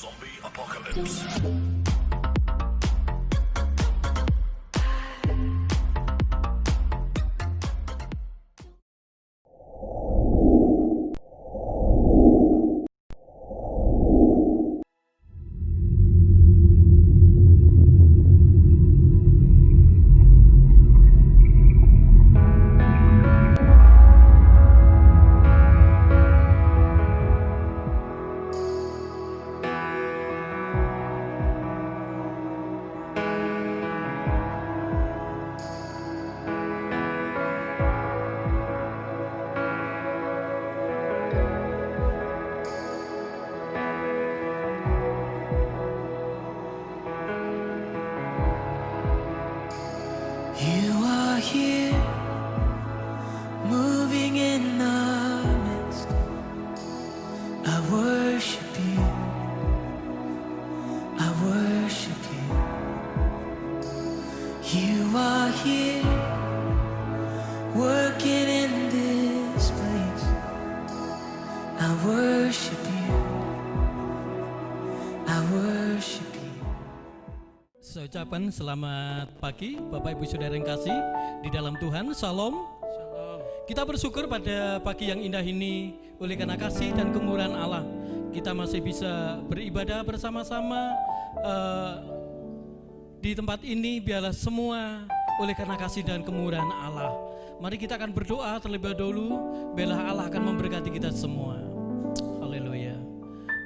Zombie Apocalypse. You are here, moving in our midst. I worship you, I worship you. You are here, working in this place. I worship you, I worship you. Saya ucapkan selamat pagi Bapak Ibu Saudara yang kasih di dalam Tuhan. Shalom. Kita bersyukur pada pagi yang indah ini oleh karena kasih dan kemurahan Allah. Kita masih bisa beribadah bersama-sama di tempat ini. Biarlah semua oleh karena kasih dan kemurahan Allah. Mari kita akan berdoa terlebih dahulu. Biarlah Allah akan memberkati kita semua. Haleluya.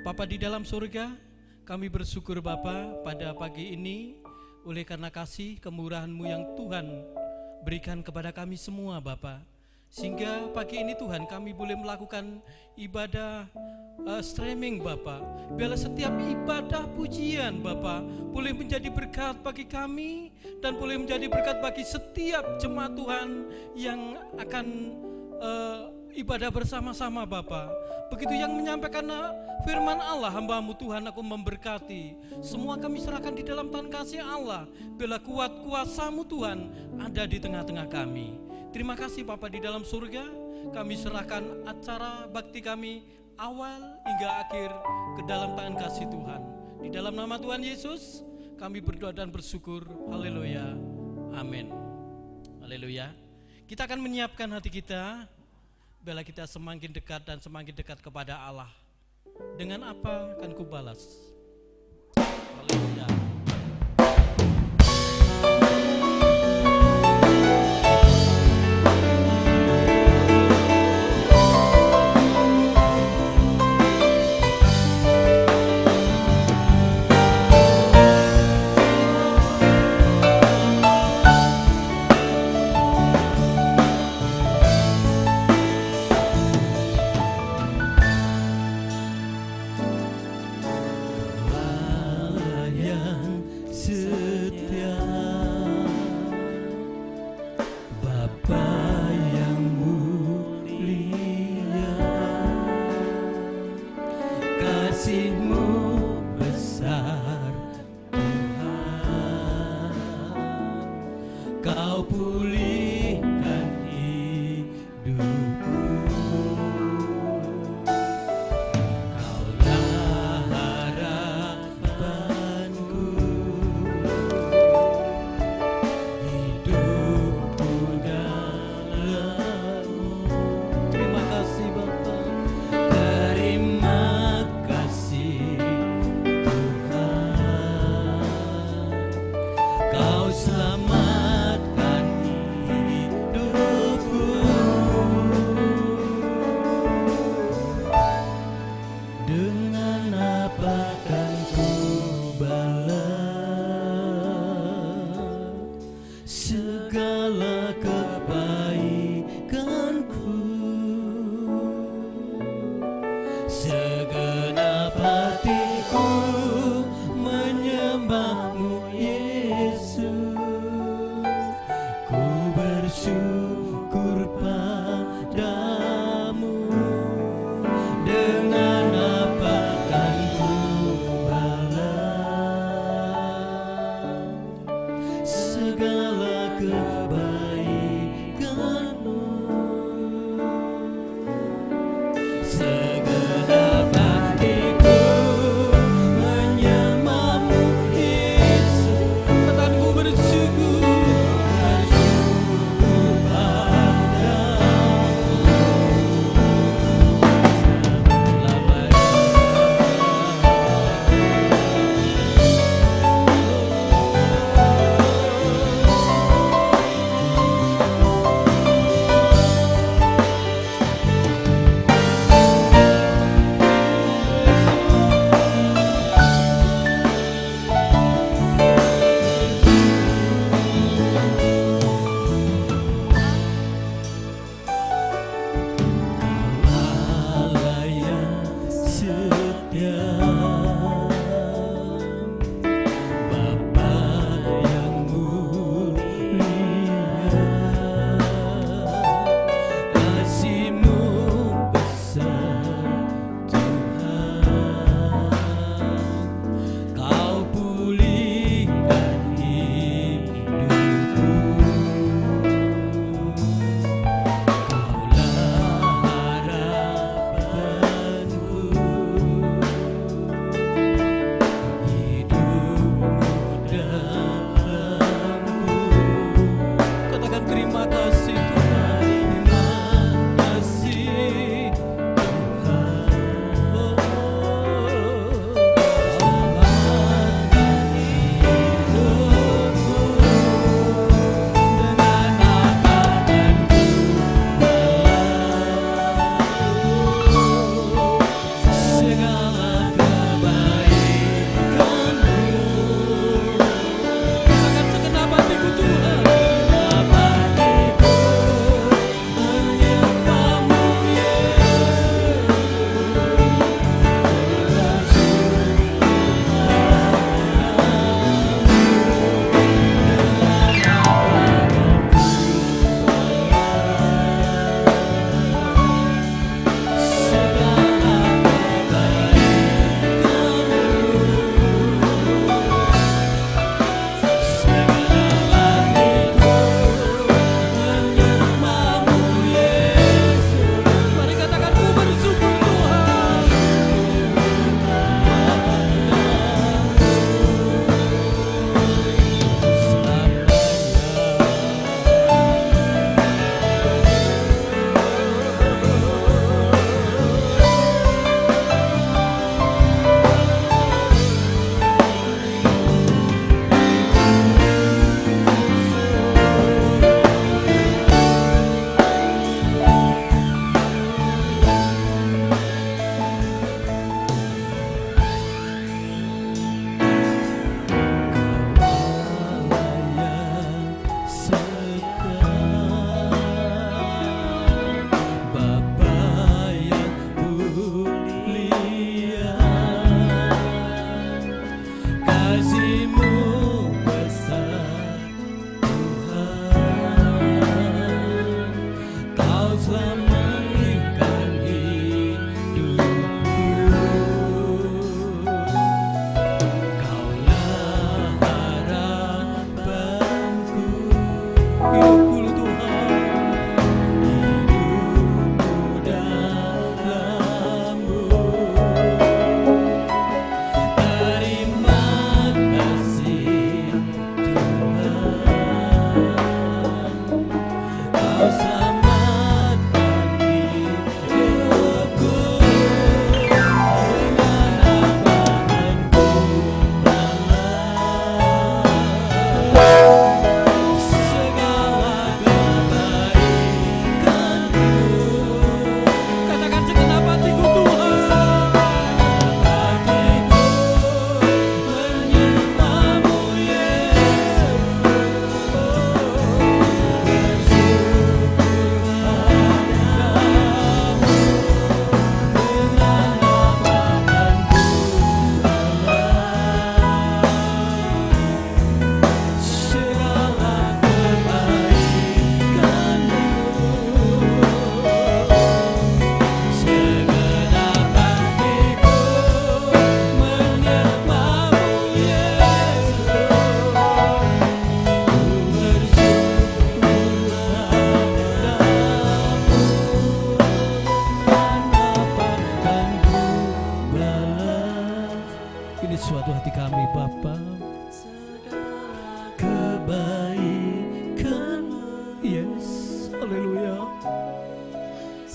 Bapa di dalam surga, kami bersyukur Bapa pada pagi ini oleh karena kasih kemurahan-Mu yang Tuhan berikan kepada kami semua Bapa. Sehingga pagi ini Tuhan kami boleh melakukan ibadah streaming Bapa. Biarlah setiap ibadah pujian Bapa boleh menjadi berkat bagi kami dan boleh menjadi berkat bagi setiap jemaat Tuhan yang akan ibadah bersama-sama Bapa. Begitu yang menyampaikan firman Allah, hamba-Mu Tuhan aku memberkati. Semua kami serahkan di dalam tangan kasih Allah. Bila kuat kuasa-Mu Tuhan ada di tengah-tengah kami. Terima kasih Bapa di dalam surga. Kami serahkan acara bakti kami awal hingga akhir ke dalam tangan kasih Tuhan. Di dalam nama Tuhan Yesus kami berdoa dan bersyukur. Haleluya. Amin. Haleluya. Kita akan menyiapkan hati kita bila kita semakin dekat dan semakin dekat kepada Allah. Dengan apa akan kubalas? Haleluya. Dengan apa kan ku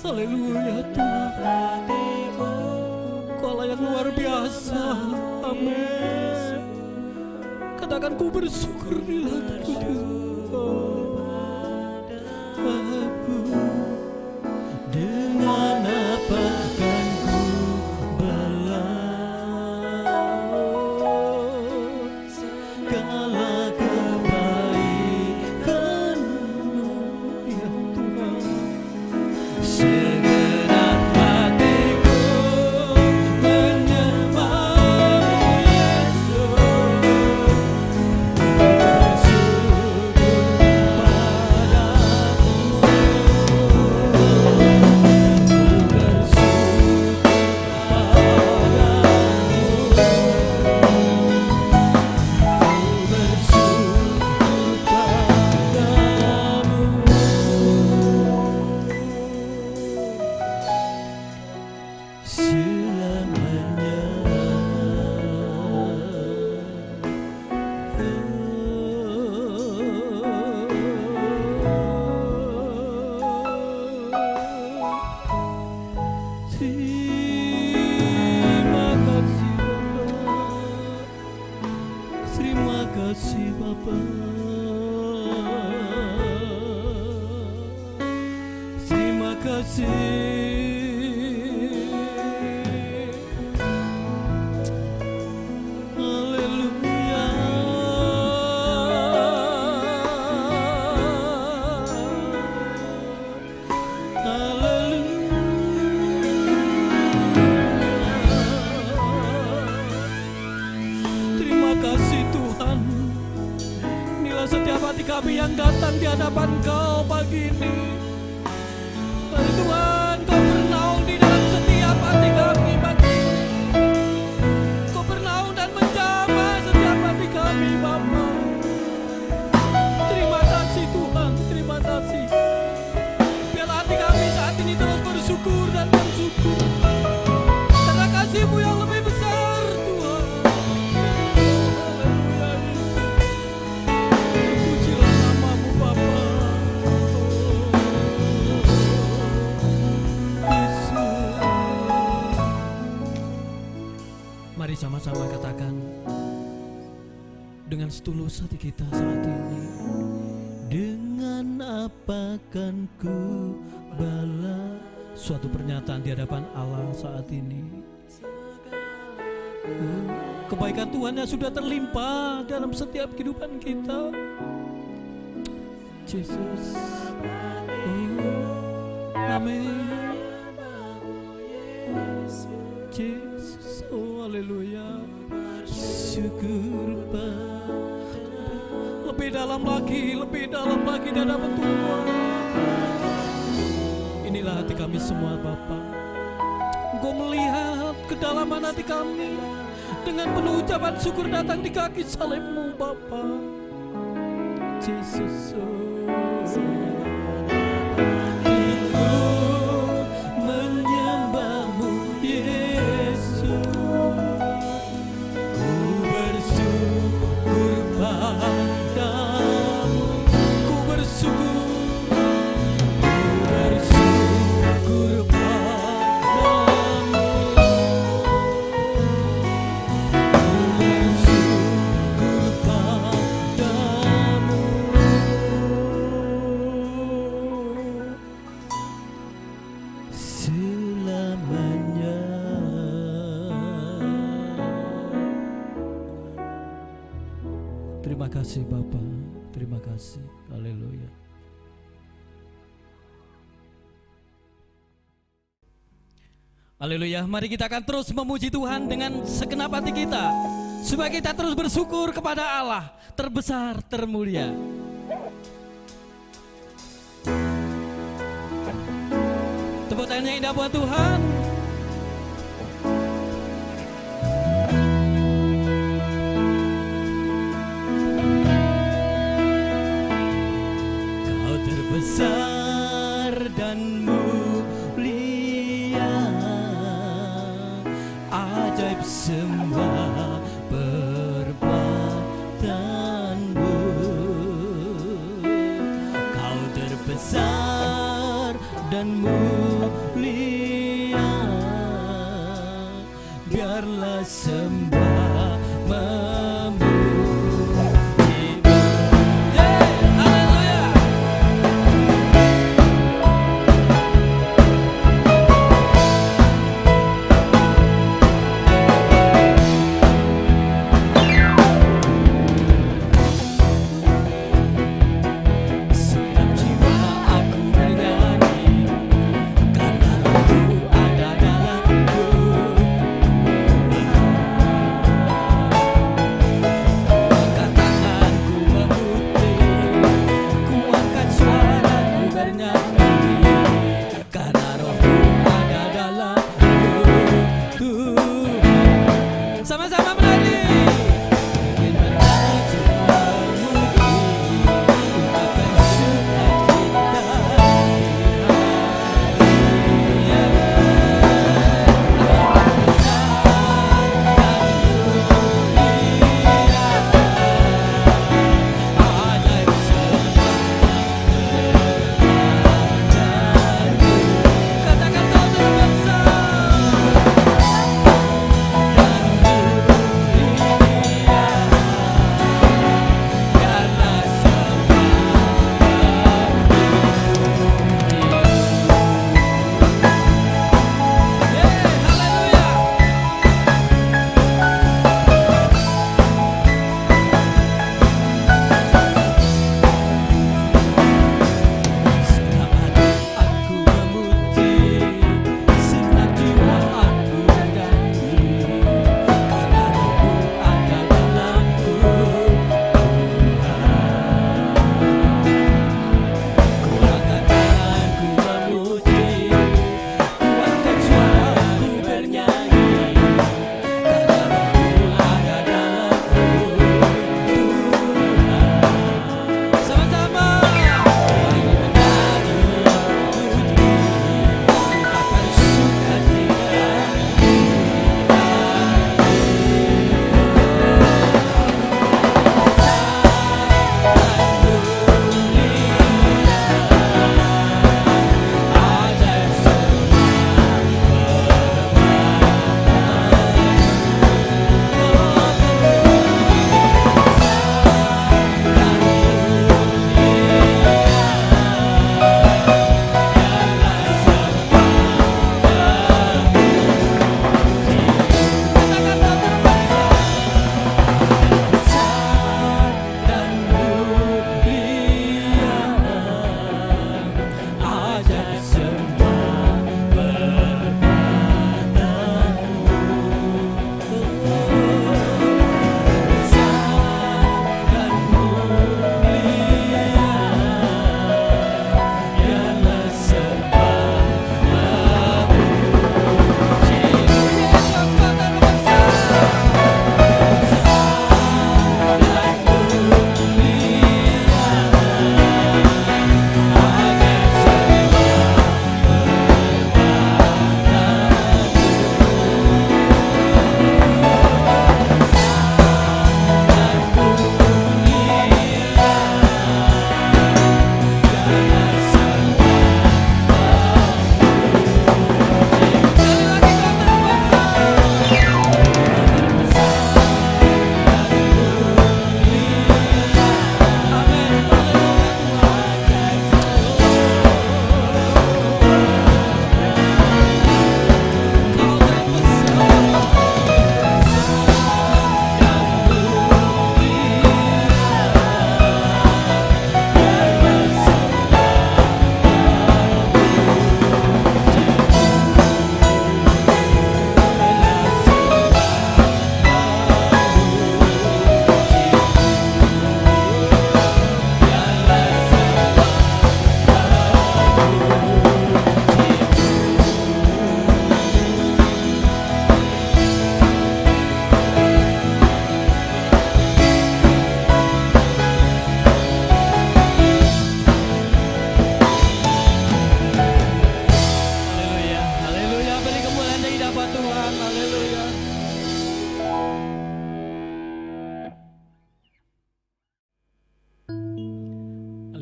Haleluya Tuhan, Kau Allah yang luar biasa. Amin. Katakan ku bersyukur di hatiku dengan apa kan ku balas segala kebaikan-Mu ya Tuhan. Segenap hatiku menyembah-Mu kasih Tuhan. Inilah setiap hati kami yang datang di hadapan Kau pagi ini. Mari Tuhan, Kau bernaung di dalam setiap hati kami pagi ini. Kau bernaung dan menjamah setiap hati kami, Bapa. Terima kasih Tuhan, terima kasih. Biarlah hati kami saat ini terus bersyukur dan bersyukur karena kasih-Mu yang lebih besar, Tuhan. Haleluya, Yesus. Terpujilah nama-Mu, Bapa. Yesus. Mari sama-sama katakan dengan setulus hati kita saat ini. Dengan apa kan ku balas? Suatu pernyataan di hadapan Allah saat ini. Kebaikan Tuhan yang sudah terlimpah dalam setiap kehidupan kita. Yesus. Amin. Yesus. Oh, haleluya. Syukur Bapa. Lebih dalam lagi di hadapan Tuhan. Inilah hati kami semua, Bapa. Engkau melihat kedalaman hati kami. Dengan penuh ucapan syukur datang di kaki salib-Mu, Bapa. Yesus. Ku menyembah-Mu, Yesus. Ku bersyukur padamu. Ku bersyukur padamu. Bersyukur padamu. Selamanya. Terima kasih Bapa, terima kasih. Haleluya. Haleluya, mari kita akan terus memuji Tuhan dengan segenap hati kita, supaya kita terus bersyukur kepada Allah terbesar, termulia. Tepuk tangan yang indah buat Tuhan. Kau terbesar dan mulia, ajaib semua perbuatanmu. Kau terbesar dan mulia, biarlah sembah memuji-Mu. Haleluya. Segenap jiwa aku bernyanyi, karena Roh-Mu ada dalamku. Angkat tanganku memuji, ku angkat suaraku bernyanyi, karena Roh-Mu ada dalamku. Tuhan, sama-sama menari. Ingin menaju memuji, ungkapkan sukacita di hati.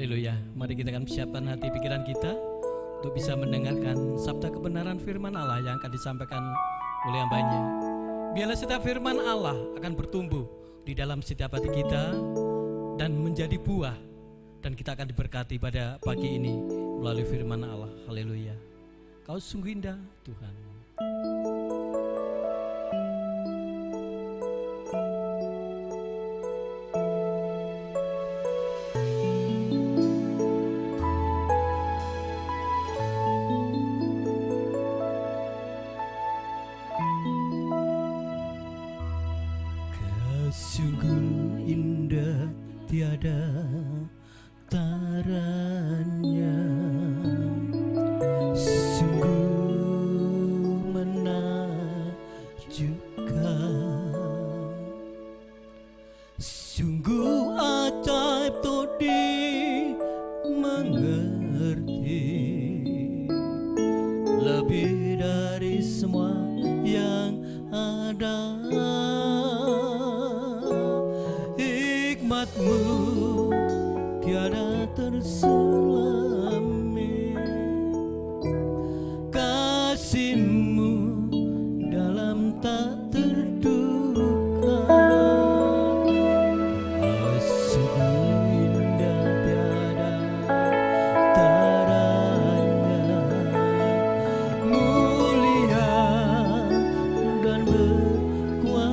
Haleluya. Mari kita akan siapkan hati pikiran kita untuk bisa mendengarkan sabda kebenaran firman Allah yang akan disampaikan oleh hambanya. Biarlah setiap firman Allah akan bertumbuh di dalam setiap hati kita dan menjadi buah, dan kita akan diberkati pada pagi ini melalui firman Allah. Haleluya. Kau sungguh indah Tuhan. Sungguh indah tiada taranya, sungguh menakjubkan, sungguh ajaib untuk dimengerti, lebih dari semua yang ada. Hikmatmu tiada terselami, kasihmu dalam tak terduga. Oh, sungguh indah tiada taranya, mulia dan berkuasa.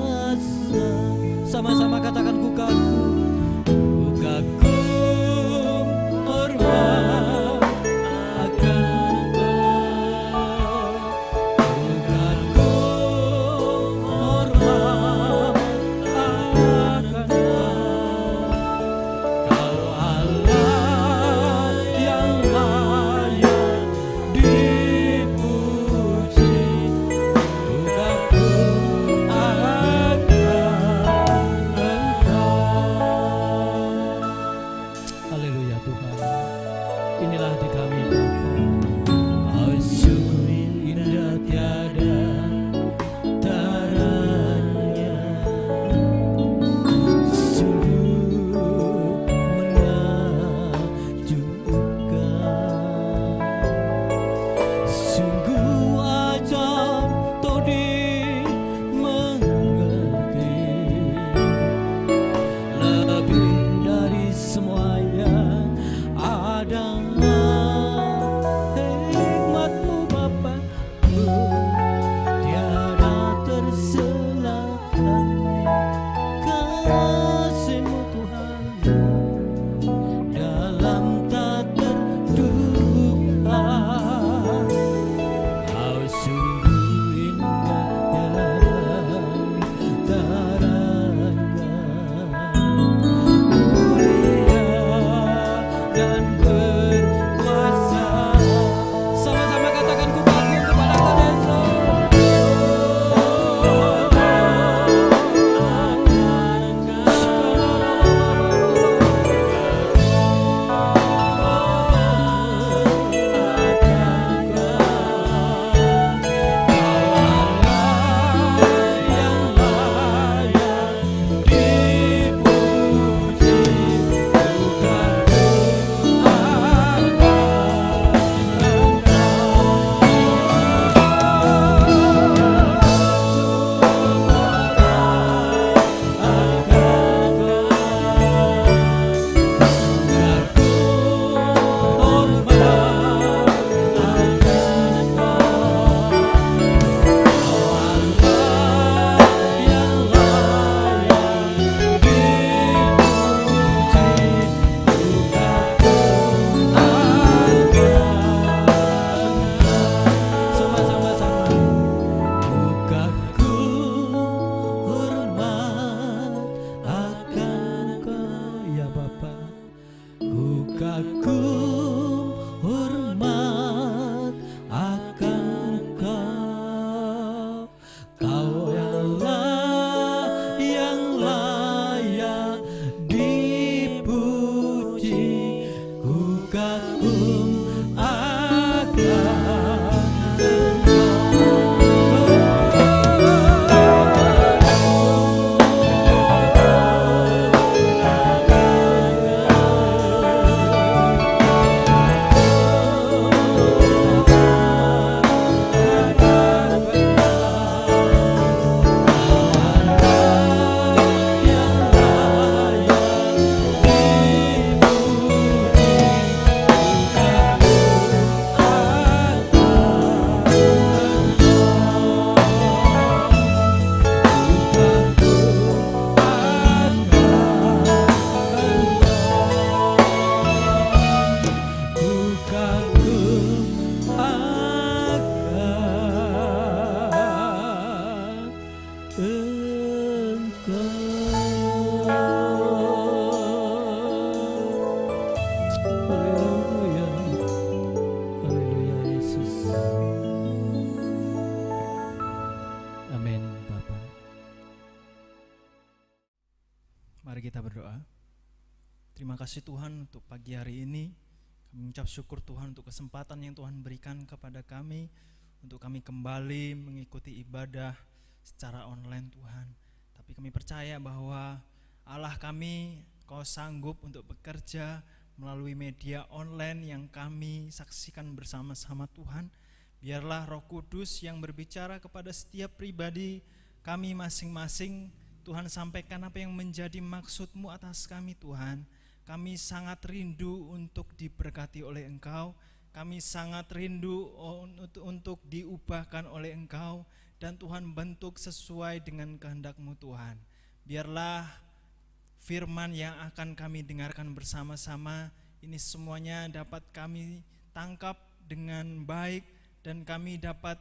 Sama-sama katakan ku kagum, ku kagum hormat Haleluya, haleluya Yesus. Amin Bapa. Mari kita berdoa. Terima kasih Tuhan untuk pagi hari ini. Kami mengucap syukur Tuhan untuk kesempatan yang Tuhan berikan kepada kami untuk kami kembali mengikuti ibadah secara online Tuhan. Tapi kami percaya bahwa Allah kami, Kau sanggup untuk bekerja melalui media online yang kami saksikan bersama-sama Tuhan. Biarlah Roh Kudus yang berbicara kepada setiap pribadi kami masing-masing. Tuhan, sampaikan apa yang menjadi maksud-Mu atas kami Tuhan. Kami sangat rindu untuk diberkati oleh Engkau. Kami sangat rindu untuk diubahkan oleh Engkau. Dan Tuhan, bentuk sesuai dengan kehendak-Mu Tuhan. Biarlah firman yang akan kami dengarkan bersama-sama ini semuanya dapat kami tangkap dengan baik. Dan kami dapat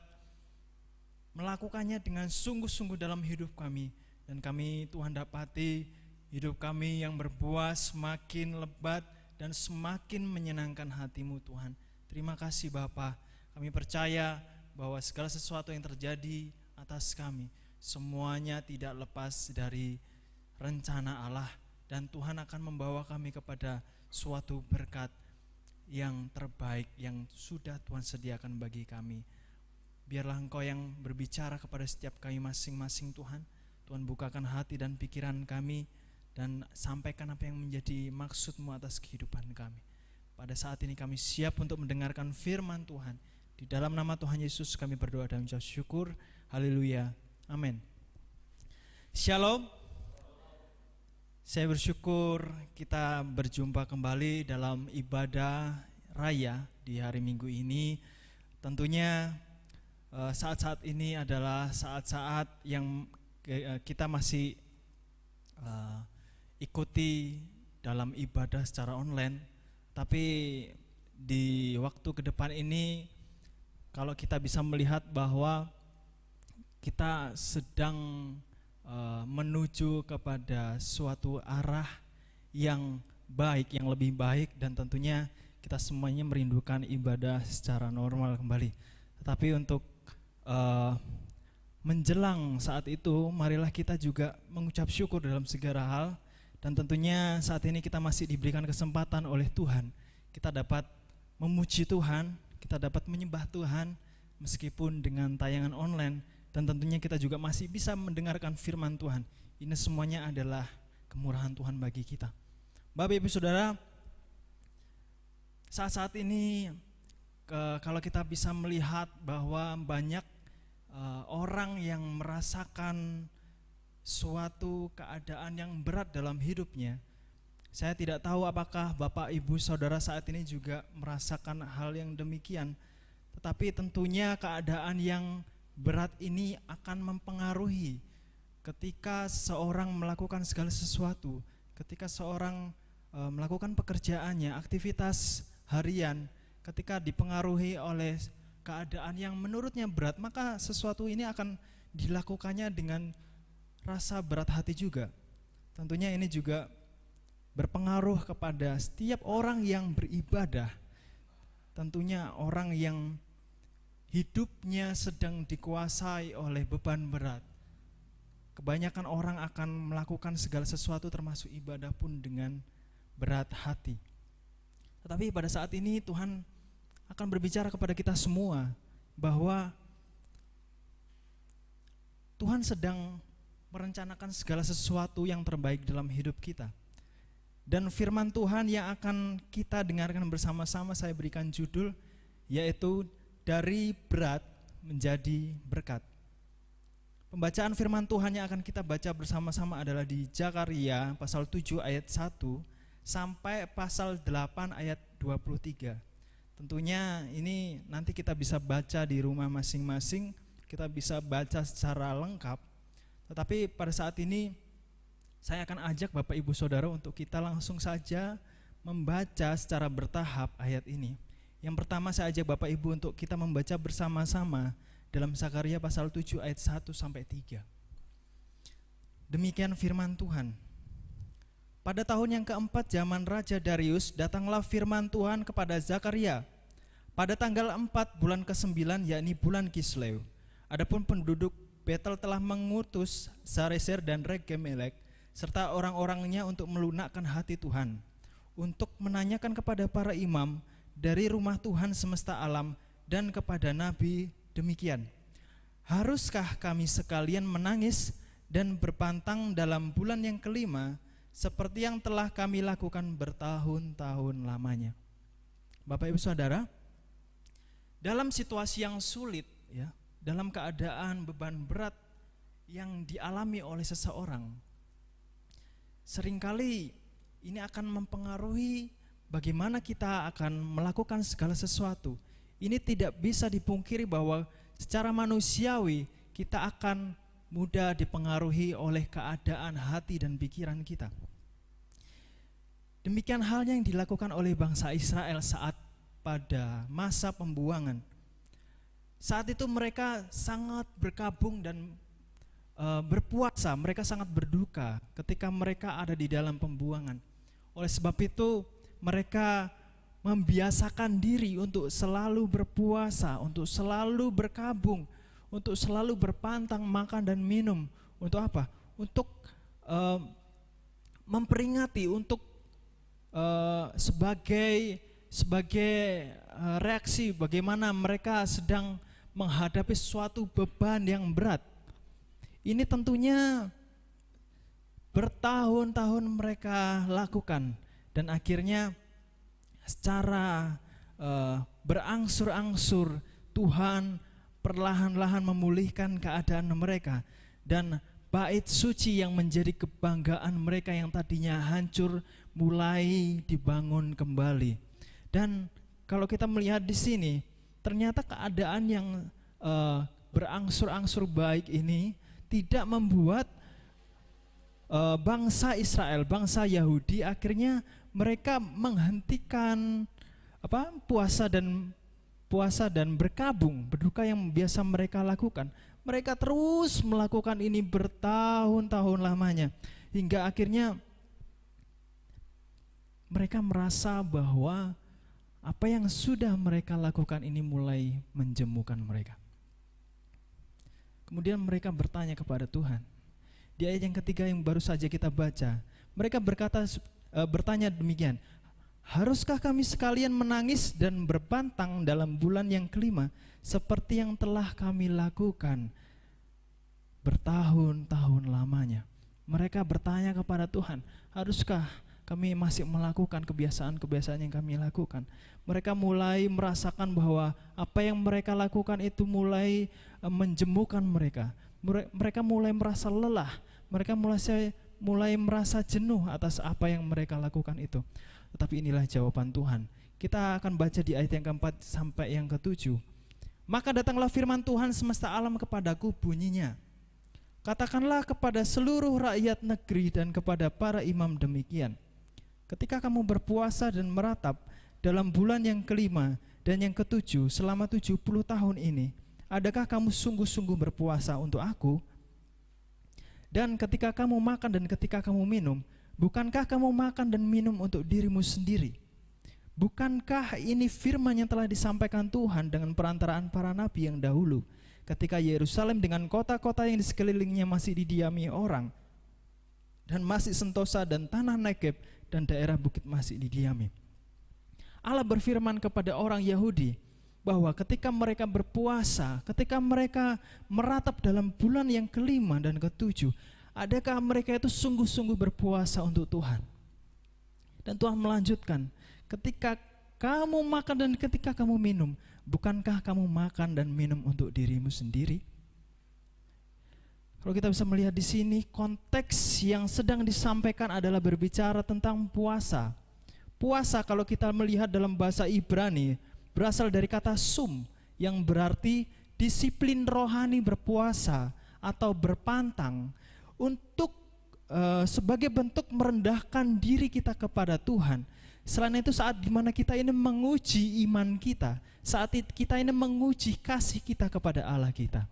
melakukannya dengan sungguh-sungguh dalam hidup kami. Dan kami Tuhan dapati hidup kami yang berbuah semakin lebat dan semakin menyenangkan hati-Mu Tuhan. Terima kasih Bapa. Kami percaya bahwa segala sesuatu yang terjadi atas kami semuanya tidak lepas dari rencana Allah. Dan Tuhan akan membawa kami kepada suatu berkat yang terbaik yang sudah Tuhan sediakan bagi kami. Biarlah Engkau yang berbicara kepada setiap kami masing-masing Tuhan. Tuhan bukakan hati dan pikiran kami dan sampaikan apa yang menjadi maksud-Mu atas kehidupan kami. Pada saat ini kami siap untuk mendengarkan firman Tuhan. Di dalam nama Tuhan Yesus kami berdoa dan mengucap syukur. Haleluya. Amin. Shalom. Saya bersyukur kita berjumpa kembali dalam ibadah raya di hari Minggu ini. Tentunya saat-saat ini adalah saat-saat yang kita masih ikuti dalam ibadah secara online. Tapi di waktu ke depan ini kalau kita bisa melihat bahwa kita sedang menuju kepada suatu arah yang baik, yang lebih baik, dan tentunya kita semuanya merindukan ibadah secara normal kembali. Tetapi untuk menjelang saat itu, marilah kita juga mengucap syukur dalam segala hal. Dan tentunya saat ini kita masih diberikan kesempatan oleh Tuhan. Kita dapat memuji Tuhan, kita dapat menyembah Tuhan meskipun dengan tayangan online. Dan tentunya kita juga masih bisa mendengarkan firman Tuhan. Ini semuanya adalah kemurahan Tuhan bagi kita. Bapak Ibu Saudara, saat-saat ini kalau kita bisa melihat bahwa banyak orang yang merasakan suatu keadaan yang berat dalam hidupnya. Saya tidak tahu apakah Bapak Ibu Saudara saat ini juga merasakan hal yang demikian. Tetapi tentunya keadaan yang berat ini akan mempengaruhi ketika seorang melakukan segala sesuatu, ketika seorang melakukan pekerjaannya, aktivitas harian, ketika dipengaruhi oleh keadaan yang menurutnya berat, maka sesuatu ini akan dilakukannya dengan rasa berat hati juga. Tentunya ini juga berpengaruh kepada setiap orang yang beribadah. Tentunya orang yang hidupnya sedang dikuasai oleh beban berat. Kebanyakan orang akan melakukan segala sesuatu termasuk ibadah pun dengan berat hati. Tetapi pada saat ini Tuhan akan berbicara kepada kita semua bahwa Tuhan sedang merencanakan segala sesuatu yang terbaik dalam hidup kita. Dan firman Tuhan yang akan kita dengarkan bersama-sama saya berikan judul yaitu dari berat menjadi berkat. Pembacaan firman Tuhan yang akan kita baca bersama-sama adalah di Zakaria pasal 7 ayat 1 sampai pasal 8 ayat 23. Tentunya ini nanti kita bisa baca di rumah masing-masing, kita bisa baca secara lengkap. Tetapi pada saat ini saya akan ajak Bapak Ibu Saudara untuk kita langsung saja membaca secara bertahap ayat ini. Yang pertama saya ajak Bapak Ibu untuk kita membaca bersama-sama dalam Zakaria pasal 7 ayat 1 sampai 3. Demikian firman Tuhan. Pada tahun yang keempat zaman Raja Darius, datanglah firman Tuhan kepada Zakaria pada tanggal 4 bulan ke-9, yakni bulan Kislew. Adapun penduduk Betel telah mengutus Sarezer dan Regem-Melek serta orang-orangnya untuk melunakkan hati Tuhan, untuk menanyakan kepada para imam dari rumah Tuhan semesta alam dan kepada nabi demikian, haruskah kami sekalian menangis dan berpantang dalam bulan yang kelima seperti yang telah kami lakukan bertahun-tahun lamanya? Bapak Ibu Saudara, dalam situasi yang sulit, ya, dalam keadaan beban berat yang dialami oleh seseorang, seringkali ini akan mempengaruhi bagaimana kita akan melakukan segala sesuatu. Ini tidak bisa dipungkiri bahwa secara manusiawi kita akan mudah dipengaruhi oleh keadaan hati dan pikiran kita. Demikian halnya yang dilakukan oleh bangsa Israel saat pada masa pembuangan. Saat itu mereka sangat berkabung dan berpuasa, mereka sangat berduka ketika mereka ada di dalam pembuangan. Oleh sebab itu mereka membiasakan diri untuk selalu berpuasa, untuk selalu berkabung, untuk selalu berpantang makan dan minum. Untuk apa? Untuk memperingati, untuk sebagai reaksi bagaimana mereka sedang menghadapi suatu beban yang berat. Ini tentunya bertahun-tahun mereka lakukan, dan akhirnya secara berangsur-angsur Tuhan perlahan-lahan memulihkan keadaan mereka, dan bait suci yang menjadi kebanggaan mereka yang tadinya hancur mulai dibangun kembali. Dan kalau kita melihat di sini, ternyata keadaan yang berangsur-angsur baik ini tidak membuat bangsa Israel, bangsa Yahudi akhirnya mereka menghentikan puasa dan berkabung, berduka yang biasa mereka lakukan. Mereka terus melakukan ini bertahun-tahun lamanya, hingga akhirnya mereka merasa bahwa apa yang sudah mereka lakukan ini mulai menjemukan mereka. Kemudian mereka bertanya kepada Tuhan. Di ayat yang ketiga yang baru saja kita baca, mereka bertanya demikian, haruskah kami sekalian menangis dan berpantang dalam bulan yang kelima seperti yang telah kami lakukan bertahun-tahun lamanya? Mereka bertanya kepada Tuhan, haruskah kami masih melakukan kebiasaan-kebiasaan yang kami lakukan? Mereka mulai merasakan bahwa apa yang mereka lakukan itu mulai menjemukan mereka. Mereka mulai merasa lelah, mereka mulai merasa jenuh atas apa yang mereka lakukan itu. Tetapi inilah jawaban Tuhan. Kita akan baca di ayat yang keempat sampai yang ketujuh. Maka datanglah firman Tuhan semesta alam kepadaku, bunyinya, katakanlah kepada seluruh rakyat negeri dan kepada para imam demikian, ketika kamu berpuasa dan meratap dalam bulan yang kelima dan yang ketujuh selama 70 tahun ini, adakah kamu sungguh-sungguh berpuasa untuk aku? Dan ketika kamu makan dan ketika kamu minum, bukankah kamu makan dan minum untuk dirimu sendiri? Bukankah ini firman yang telah disampaikan Tuhan dengan perantaraan para nabi yang dahulu, ketika Yerusalem dengan kota-kota yang di sekelilingnya masih didiami orang, dan masih Sentosa dan tanah Negeb dan daerah bukit masih didiami? Allah berfirman kepada orang Yahudi bahwa ketika mereka berpuasa, ketika mereka meratap dalam bulan yang kelima dan ketujuh, adakah mereka itu sungguh-sungguh berpuasa untuk Tuhan? Dan Tuhan melanjutkan, ketika kamu makan dan ketika kamu minum, bukankah kamu makan dan minum untuk dirimu sendiri? Kalau kita bisa melihat di sini, konteks yang sedang disampaikan adalah berbicara tentang puasa. Puasa kalau kita melihat dalam bahasa Ibrani berasal dari kata sum, yang berarti disiplin rohani berpuasa atau berpantang untuk sebagai bentuk merendahkan diri kita kepada Tuhan. Selain itu, saat dimana kita ini menguji iman kita, saat kita ini menguji kasih kita kepada Allah kita.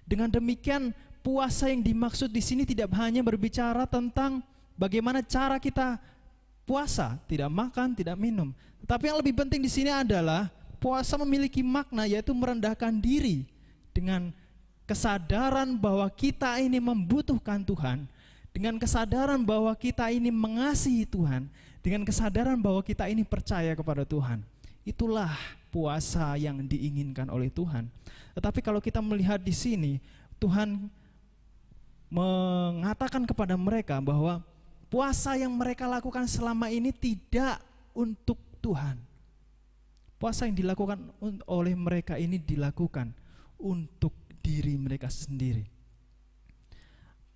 Dengan demikian, puasa yang dimaksud di sini tidak hanya berbicara tentang bagaimana cara kita puasa, tidak makan, tidak minum. Tetapi yang lebih penting di sini adalah puasa memiliki makna, yaitu merendahkan diri dengan kesadaran bahwa kita ini membutuhkan Tuhan, dengan kesadaran bahwa kita ini mengasihi Tuhan, dengan kesadaran bahwa kita ini percaya kepada Tuhan. Itulah puasa yang diinginkan oleh Tuhan. Tetapi kalau kita melihat di sini, Tuhan mengatakan kepada mereka bahwa puasa yang mereka lakukan selama ini tidak untuk Tuhan. Puasa yang dilakukan oleh mereka ini dilakukan untuk diri mereka sendiri.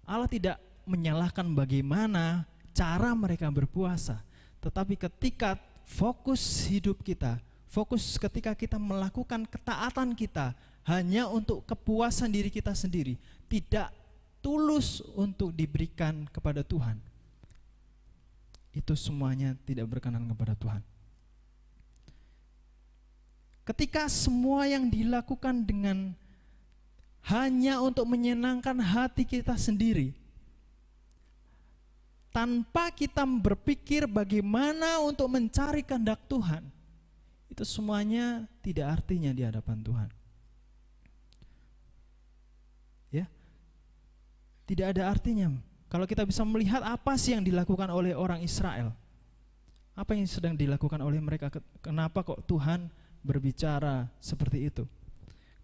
Allah tidak menyalahkan bagaimana cara mereka berpuasa, tetapi ketika fokus hidup kita, fokus ketika kita melakukan ketaatan kita hanya untuk kepuasan diri kita sendiri, tidak tulus untuk diberikan kepada Tuhan, itu semuanya tidak berkenan kepada Tuhan. Ketika semua yang dilakukan dengan hanya untuk menyenangkan hati kita sendiri, tanpa kita berpikir bagaimana untuk mencari kehendak Tuhan, itu semuanya tidak artinya di hadapan Tuhan. Ya, tidak ada artinya. Kalau kita bisa melihat apa sih yang dilakukan oleh orang Israel, apa yang sedang dilakukan oleh mereka, kenapa kok Tuhan berbicara seperti itu?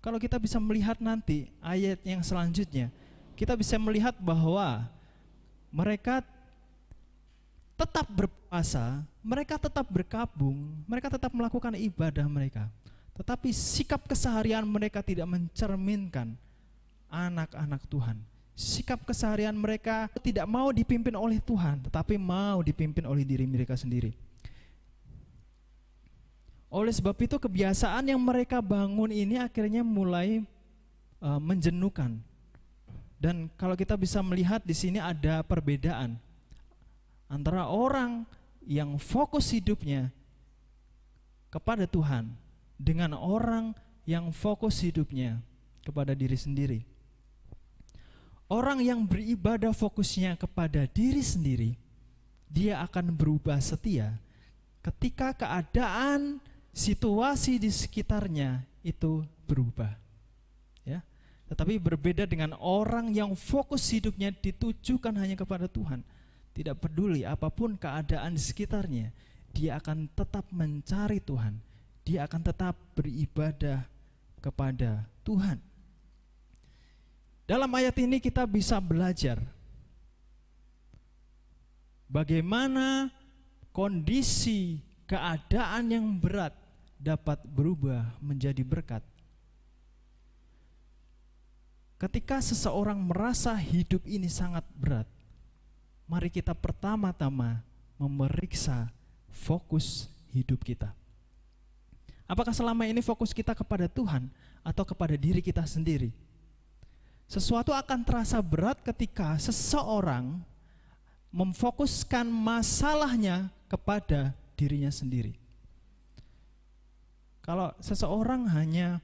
Kalau kita bisa melihat nanti ayat yang selanjutnya, kita bisa melihat bahwa mereka tetap berpuasa, mereka tetap berkabung, mereka tetap melakukan ibadah mereka, tetapi sikap keseharian mereka tidak mencerminkan anak-anak Tuhan. Sikap keseharian mereka tidak mau dipimpin oleh Tuhan, tetapi mau dipimpin oleh diri mereka sendiri. Oleh sebab itu kebiasaan yang mereka bangun ini akhirnya mulai menjenuhkan. Dan kalau kita bisa melihat di sini ada perbedaan antara orang yang fokus hidupnya kepada Tuhan dengan orang yang fokus hidupnya kepada diri sendiri. Orang yang beribadah fokusnya kepada diri sendiri, dia akan berubah setia ketika keadaan, situasi di sekitarnya itu berubah. Ya. Tetapi berbeda dengan orang yang fokus hidupnya ditujukan hanya kepada Tuhan. Tidak peduli apapun keadaan di sekitarnya, dia akan tetap mencari Tuhan. Dia akan tetap beribadah kepada Tuhan. Dalam ayat ini kita bisa belajar bagaimana kondisi keadaan yang berat dapat berubah menjadi berkat. Ketika seseorang merasa hidup ini sangat berat, mari kita pertama-tama memeriksa fokus hidup kita. Apakah selama ini fokus kita kepada Tuhan atau kepada diri kita sendiri? Sesuatu akan terasa berat ketika seseorang memfokuskan masalahnya kepada dirinya sendiri. Kalau seseorang hanya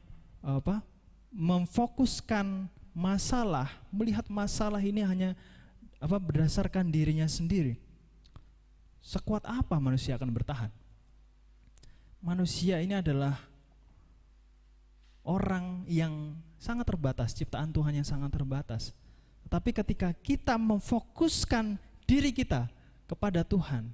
memfokuskan masalah, melihat masalah ini hanya berdasarkan dirinya sendiri, sekuat apa manusia akan bertahan? Manusia ini adalah orang yang sangat terbatas, ciptaan Tuhan yang sangat terbatas. Tetapi ketika kita memfokuskan diri kita kepada Tuhan,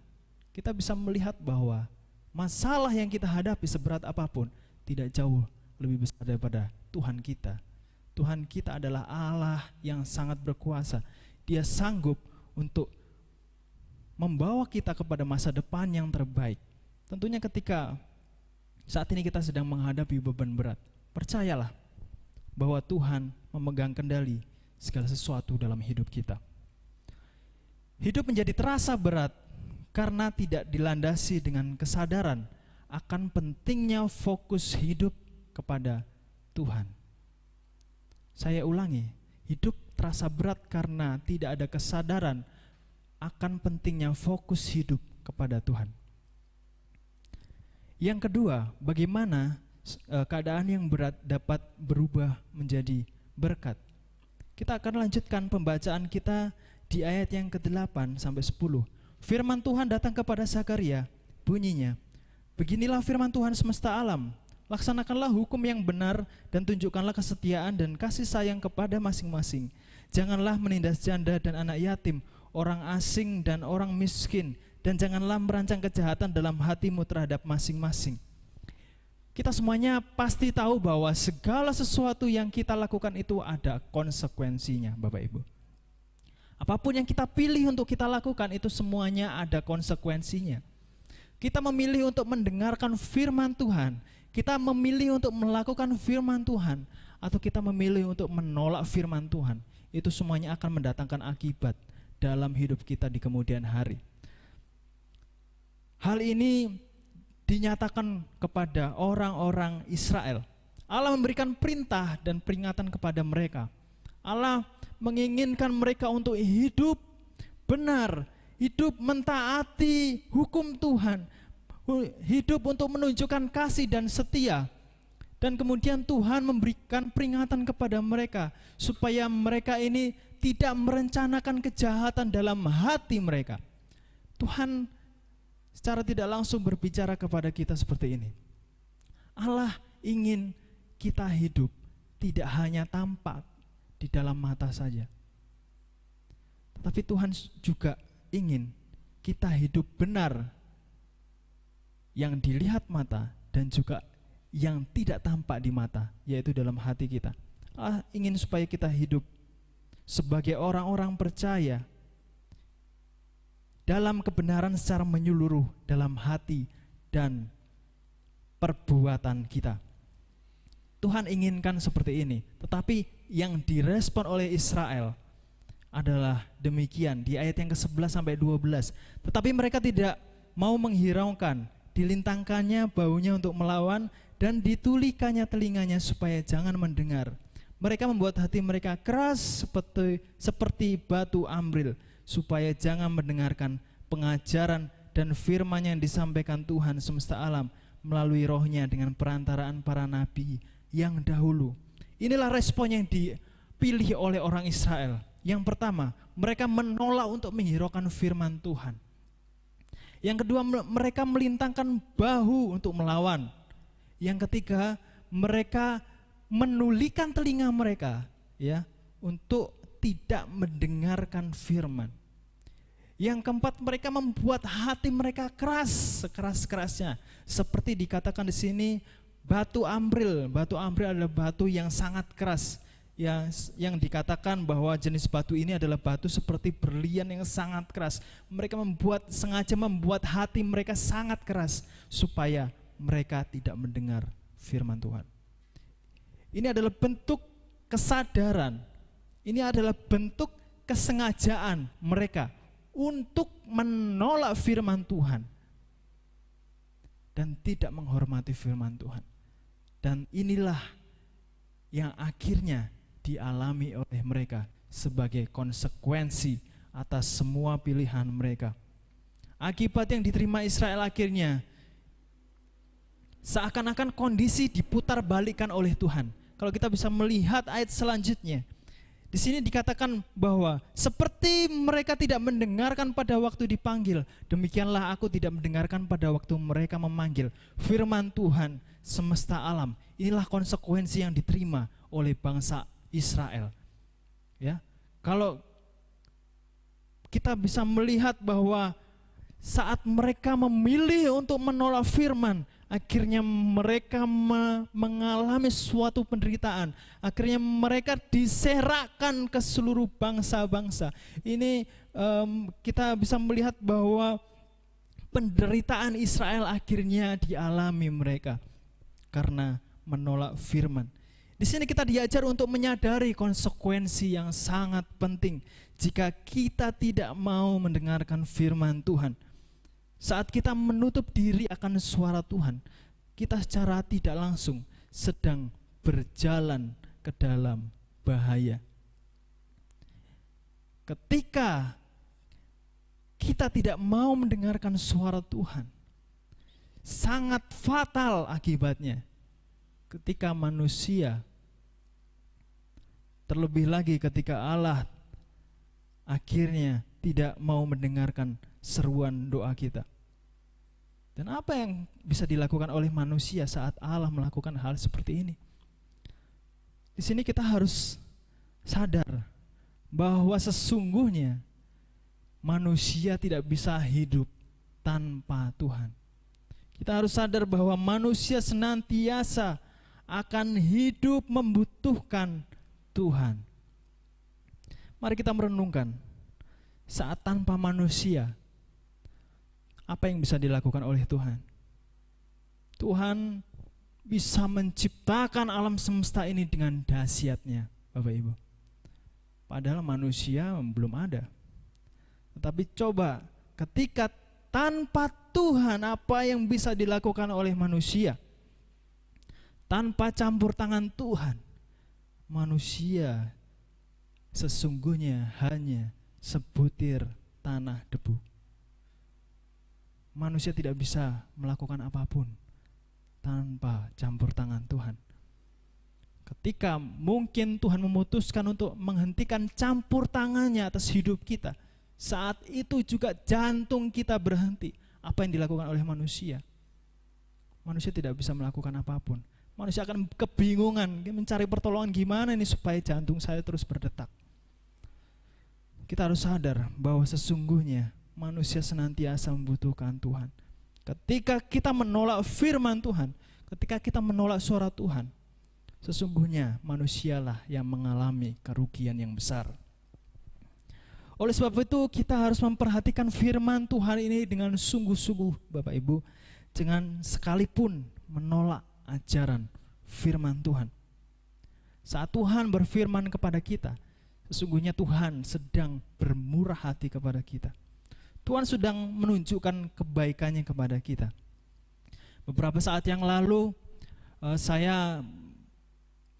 kita bisa melihat bahwa masalah yang kita hadapi seberat apapun tidak jauh lebih besar daripada Tuhan kita. Tuhan kita adalah Allah yang sangat berkuasa. Dia sanggup untuk membawa kita kepada masa depan yang terbaik. Tentunya ketika saat ini kita sedang menghadapi beban berat, percayalah bahwa Tuhan memegang kendali segala sesuatu dalam hidup kita. Hidup menjadi terasa berat karena tidak dilandasi dengan kesadaran akan pentingnya fokus hidup kepada Tuhan. Saya ulangi, hidup terasa berat karena tidak ada kesadaran akan pentingnya fokus hidup kepada Tuhan. Yang kedua, bagaimana keadaan yang berat dapat berubah menjadi berkat? Kita akan lanjutkan pembacaan kita di ayat yang ke-8 sampai 10. Firman Tuhan datang kepada Zakaria, bunyinya, beginilah firman Tuhan semesta alam, laksanakanlah hukum yang benar dan tunjukkanlah kesetiaan dan kasih sayang kepada masing-masing. Janganlah menindas janda dan anak yatim, orang asing dan orang miskin, dan janganlah merancang kejahatan dalam hatimu terhadap masing-masing. Kita semuanya pasti tahu bahwa segala sesuatu yang kita lakukan itu ada konsekuensinya, Bapak Ibu. Apapun yang kita pilih untuk kita lakukan itu semuanya ada konsekuensinya. Kita memilih untuk mendengarkan firman Tuhan, kita memilih untuk melakukan firman Tuhan, atau kita memilih untuk menolak firman Tuhan, itu semuanya akan mendatangkan akibat dalam hidup kita di kemudian hari. Hal ini dinyatakan kepada orang-orang Israel. Allah memberikan perintah dan peringatan kepada mereka. Allah menginginkan mereka untuk hidup benar, hidup mentaati hukum Tuhan, hidup untuk menunjukkan kasih dan setia. Dan kemudian Tuhan memberikan peringatan kepada mereka supaya mereka ini tidak merencanakan kejahatan dalam hati mereka. Tuhan secara tidak langsung berbicara kepada kita seperti ini. Allah ingin kita hidup tidak hanya tampak di dalam mata saja, tetapi Tuhan juga ingin kita hidup benar yang dilihat mata dan juga yang tidak tampak di mata, yaitu dalam hati kita. Allah ingin supaya kita hidup sebagai orang-orang percaya dalam kebenaran secara menyeluruh dalam hati dan perbuatan kita. Tuhan inginkan seperti ini, tetapi yang direspon oleh Israel adalah demikian di ayat yang ke-11 sampai 12. Tetapi mereka tidak mau menghiraukan, dilintangkannya baunya untuk melawan dan ditulikannya telinganya supaya jangan mendengar. Mereka membuat hati mereka keras seperti batu amril, supaya jangan mendengarkan pengajaran dan firman yang disampaikan Tuhan semesta alam melalui rohnya dengan perantaraan para nabi yang dahulu. Inilah respon yang dipilih oleh orang Israel. Yang pertama, mereka menolak untuk menghiraukan firman Tuhan. Yang kedua, mereka melintangkan bahu untuk melawan. Yang ketiga, mereka menulikan telinga mereka ya untuk tidak mendengarkan firman. Yang keempat, mereka membuat hati mereka keras, sekeras-kerasnya. Seperti dikatakan di sini, batu amril. Batu amril adalah batu yang sangat keras. Yang dikatakan bahwa jenis batu ini adalah batu seperti berlian yang sangat keras. Mereka sengaja membuat hati mereka sangat keras supaya mereka tidak mendengar firman Tuhan. Ini adalah bentuk kesadaran. Ini adalah bentuk kesengajaan mereka untuk menolak firman Tuhan dan tidak menghormati firman Tuhan. Dan inilah yang akhirnya dialami oleh mereka sebagai konsekuensi atas semua pilihan mereka. Akibat yang diterima Israel akhirnya seakan-akan kondisi diputar balikan oleh Tuhan. Kalau kita bisa melihat ayat selanjutnya, di sini dikatakan bahwa seperti mereka tidak mendengarkan pada waktu dipanggil, demikianlah aku tidak mendengarkan pada waktu mereka memanggil. Firman Tuhan semesta alam. Inilah konsekuensi yang diterima oleh bangsa Israel. Ya, kalau kita bisa melihat bahwa saat mereka memilih untuk menolak firman, akhirnya mereka mengalami suatu penderitaan. Akhirnya mereka diserakkan ke seluruh bangsa-bangsa. Ini kita bisa melihat bahwa penderitaan Israel akhirnya dialami mereka karena menolak firman. Di sini kita diajar untuk menyadari konsekuensi yang sangat penting jika kita tidak mau mendengarkan firman Tuhan. Saat kita menutup diri akan suara Tuhan, kita secara tidak langsung sedang berjalan ke dalam bahaya. Ketika kita tidak mau mendengarkan suara Tuhan, sangat fatal akibatnya. Ketika manusia Terlebih lagi ketika Allah akhirnya tidak mau mendengarkan seruan doa kita. Dan apa yang bisa dilakukan oleh manusia saat Allah melakukan hal seperti ini? Di sini kita harus sadar bahwa sesungguhnya manusia tidak bisa hidup tanpa Tuhan. Kita harus sadar bahwa manusia senantiasa akan hidup membutuhkan Tuhan. Mari kita merenungkan, saat tanpa manusia, apa yang bisa dilakukan oleh Tuhan? Tuhan bisa menciptakan alam semesta ini dengan dahsyatnya, Bapak Ibu. Padahal manusia belum ada. Tetapi coba, ketika tanpa Tuhan, apa yang bisa dilakukan oleh manusia? Tanpa campur tangan Tuhan, manusia sesungguhnya hanya sebutir tanah debu. Manusia tidak bisa melakukan apapun tanpa campur tangan Tuhan. Ketika mungkin Tuhan memutuskan untuk menghentikan campur tangannya atas hidup kita, saat itu juga jantung kita berhenti. Apa yang dilakukan oleh manusia? Manusia tidak bisa melakukan apapun. Manusia akan kebingungan mencari pertolongan, gimana ini supaya jantung saya terus berdetak. Kita harus sadar bahwa sesungguhnya manusia senantiasa membutuhkan Tuhan. Ketika kita menolak firman Tuhan, ketika kita menolak suara Tuhan, sesungguhnya manusialah yang mengalami kerugian yang besar. Oleh sebab itu kita harus memperhatikan firman Tuhan ini dengan sungguh-sungguh, Bapak Ibu. Jangan sekalipun menolak ajaran firman Tuhan. Saat Tuhan berfirman kepada kita, sesungguhnya Tuhan sedang bermurah hati kepada kita. Tuhan sedang menunjukkan kebaikannya kepada kita. Beberapa saat yang lalu saya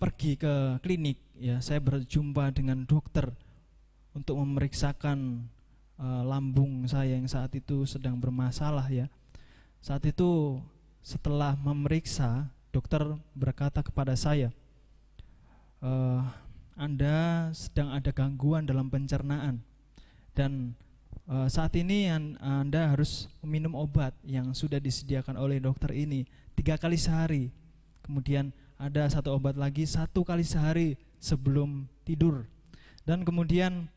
pergi ke klinik, ya, saya berjumpa dengan dokter untuk memeriksakan lambung saya yang saat itu sedang bermasalah, ya. Saat itu setelah memeriksa, dokter berkata kepada saya, Anda sedang ada gangguan dalam pencernaan dan saat ini Anda harus meminum obat yang sudah disediakan oleh dokter ini 3 kali sehari. Kemudian ada satu obat lagi 1 kali sehari sebelum tidur. Dan kemudian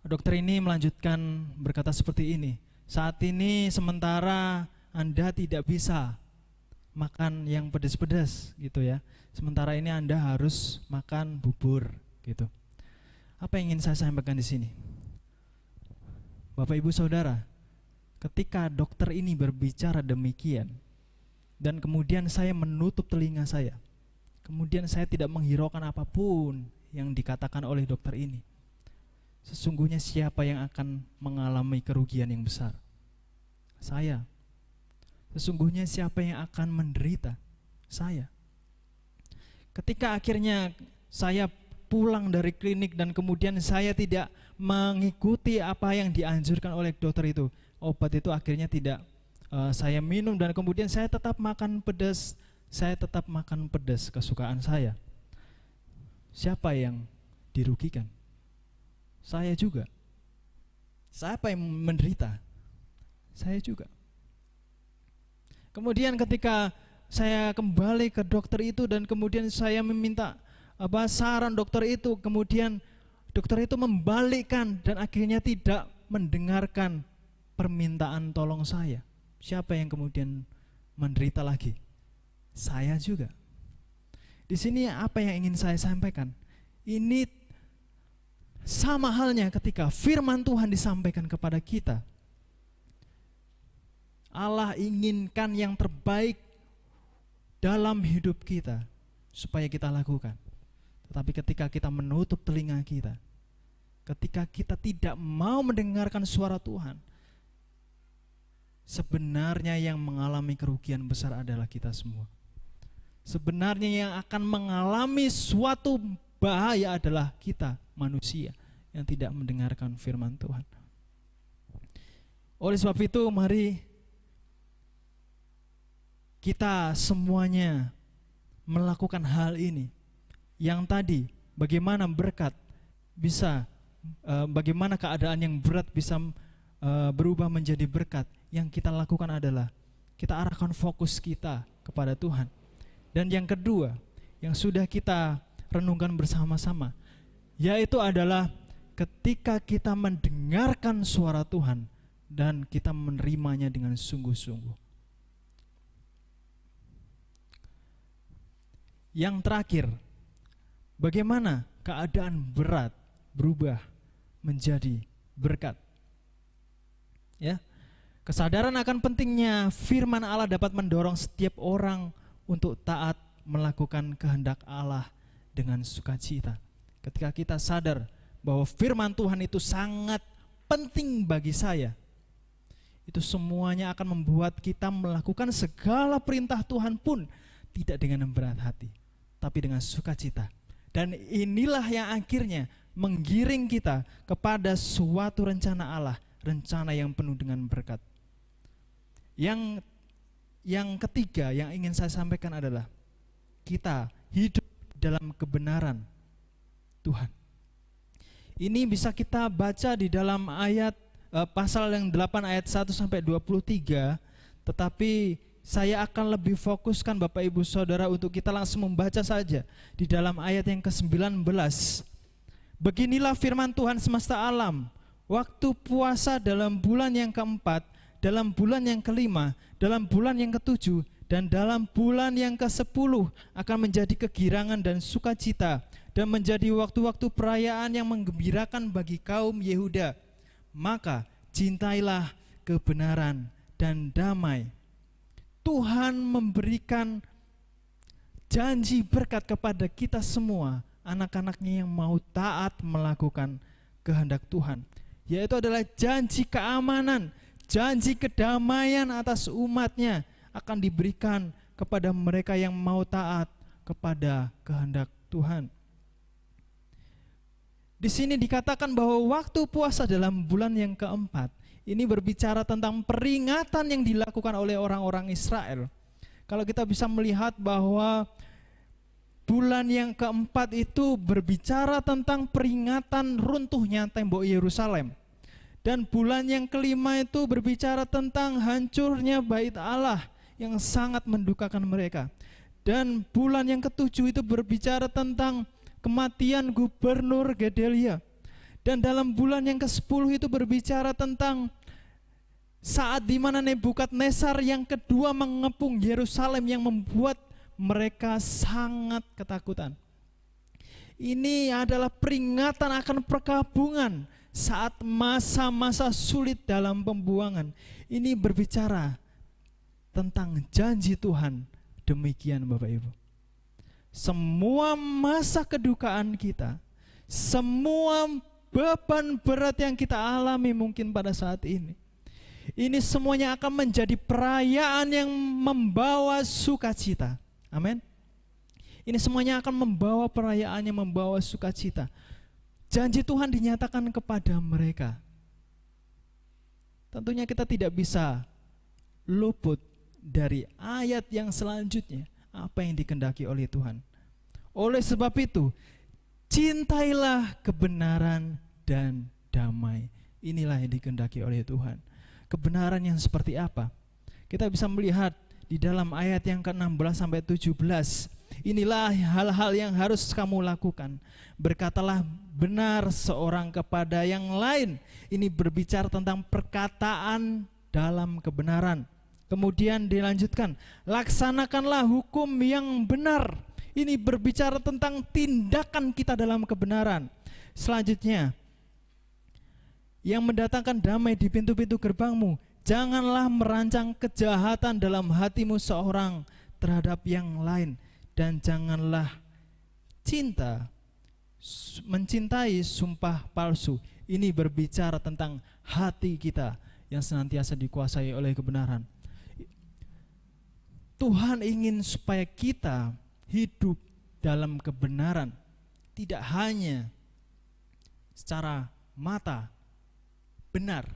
dokter ini melanjutkan berkata seperti ini, saat ini sementara Anda tidak bisa makan yang pedas-pedas gitu ya. Sementara ini Anda harus makan bubur gitu. Apa yang ingin saya sampaikan di sini? Bapak Ibu Saudara, ketika dokter ini berbicara demikian dan kemudian saya menutup telinga saya, kemudian saya tidak menghiraukan apapun yang dikatakan oleh dokter ini, sesungguhnya siapa yang akan mengalami kerugian yang besar? Saya. Sesungguhnya siapa yang akan menderita? Saya. Ketika akhirnya saya pulang dari klinik dan kemudian saya tidak mengikuti apa yang dianjurkan oleh dokter itu, obat itu akhirnya tidak saya minum dan kemudian saya tetap makan pedas, kesukaan saya. Siapa yang dirugikan? Saya juga. Siapa yang menderita? Saya juga. Kemudian ketika saya kembali ke dokter itu dan kemudian saya meminta saran dokter itu, kemudian dokter itu membalikkan dan akhirnya tidak mendengarkan permintaan tolong saya. Siapa yang kemudian menderita lagi? Saya juga. Di sini apa yang ingin saya sampaikan? Ini sama halnya ketika firman Tuhan disampaikan kepada kita. Allah inginkan yang terbaik dalam hidup kita supaya kita lakukan. Tetapi ketika kita menutup telinga kita, ketika kita tidak mau mendengarkan suara Tuhan, sebenarnya yang mengalami kerugian besar adalah kita semua. Sebenarnya yang akan mengalami suatu bahaya adalah kita manusia yang tidak mendengarkan firman Tuhan. Oleh sebab itu mari kita semuanya melakukan hal ini. Yang tadi bagaimana berkat bisa, bagaimana keadaan yang berat bisa berubah menjadi berkat. Yang kita lakukan adalah kita arahkan fokus kita kepada Tuhan. Dan yang kedua, yang sudah kita renungkan bersama-sama, yaitu adalah ketika kita mendengarkan suara Tuhan dan kita menerimanya dengan sungguh-sungguh. Yang terakhir, bagaimana keadaan berat berubah menjadi berkat. Ya, kesadaran akan pentingnya firman Allah dapat mendorong setiap orang untuk taat melakukan kehendak Allah dengan sukacita. Ketika kita sadar bahwa firman Tuhan itu sangat penting bagi saya, itu semuanya akan membuat kita melakukan segala perintah Tuhan pun tidak dengan berat hati, tapi dengan sukacita. Dan inilah yang akhirnya menggiring kita kepada suatu rencana Allah, rencana yang penuh dengan berkat. Yang ketiga yang ingin saya sampaikan adalah kita hidup dalam kebenaran Tuhan. Ini bisa kita baca di dalam ayat pasal yang 8 ayat 1 sampai 23, tetapi saya akan lebih fokuskan Bapak Ibu Saudara untuk kita langsung membaca saja di dalam ayat yang ke-19. Beginilah firman Tuhan semesta alam, waktu puasa dalam bulan yang keempat, dalam bulan yang kelima, dalam bulan yang ketujuh, dan dalam bulan yang ke-10 akan menjadi kegirangan dan sukacita, dan menjadi waktu-waktu perayaan yang menggembirakan bagi kaum Yehuda. Maka cintailah kebenaran dan damai. Tuhan memberikan janji berkat kepada kita semua, anak-anaknya yang mau taat melakukan kehendak Tuhan, yaitu adalah janji keamanan, janji kedamaian atas umatnya akan diberikan kepada mereka yang mau taat kepada kehendak Tuhan. Di sini dikatakan bahwa waktu puasa dalam bulan yang keempat ini berbicara tentang peringatan yang dilakukan oleh orang-orang Israel. Kalau kita bisa melihat bahwa bulan yang keempat itu berbicara tentang peringatan runtuhnya tembok Yerusalem. Dan bulan yang kelima itu berbicara tentang hancurnya bait Allah yang sangat mendukakan mereka. Dan bulan yang ketujuh itu berbicara tentang kematian Gubernur Gedalia. Dan dalam bulan yang ke-10 itu berbicara tentang saat di mana Nebukadnezar yang kedua mengepung Yerusalem yang membuat mereka sangat ketakutan. Ini adalah peringatan akan perkabungan saat masa-masa sulit dalam pembuangan. Ini berbicara tentang janji Tuhan. Demikian Bapak Ibu. Semua masa kedukaan kita, semua beban berat yang kita alami mungkin pada saat ini semuanya akan menjadi perayaan yang membawa sukacita. Amin. Ini semuanya akan membawa perayaan yang membawa sukacita. Janji Tuhan dinyatakan kepada mereka. Tentunya kita tidak bisa luput dari ayat yang selanjutnya, apa yang dikehendaki oleh Tuhan. Oleh sebab itu, cintailah kebenaran dan damai. Inilah yang dikehendaki oleh Tuhan. Kebenaran yang seperti apa? Kita bisa melihat di dalam ayat yang ke-16 sampai 17. Inilah hal-hal yang harus kamu lakukan. Berkatalah benar seorang kepada yang lain. Ini berbicara tentang perkataan dalam kebenaran. Kemudian dilanjutkan, laksanakanlah hukum yang benar. Ini berbicara tentang tindakan kita dalam kebenaran. Selanjutnya, yang mendatangkan damai di pintu-pintu gerbangmu. Janganlah merancang kejahatan dalam hatimu seorang terhadap yang lain. Dan janganlah mencintai sumpah palsu. Ini berbicara tentang hati kita yang senantiasa dikuasai oleh kebenaran. Tuhan ingin supaya kita hidup dalam kebenaran, tidak hanya secara mata benar,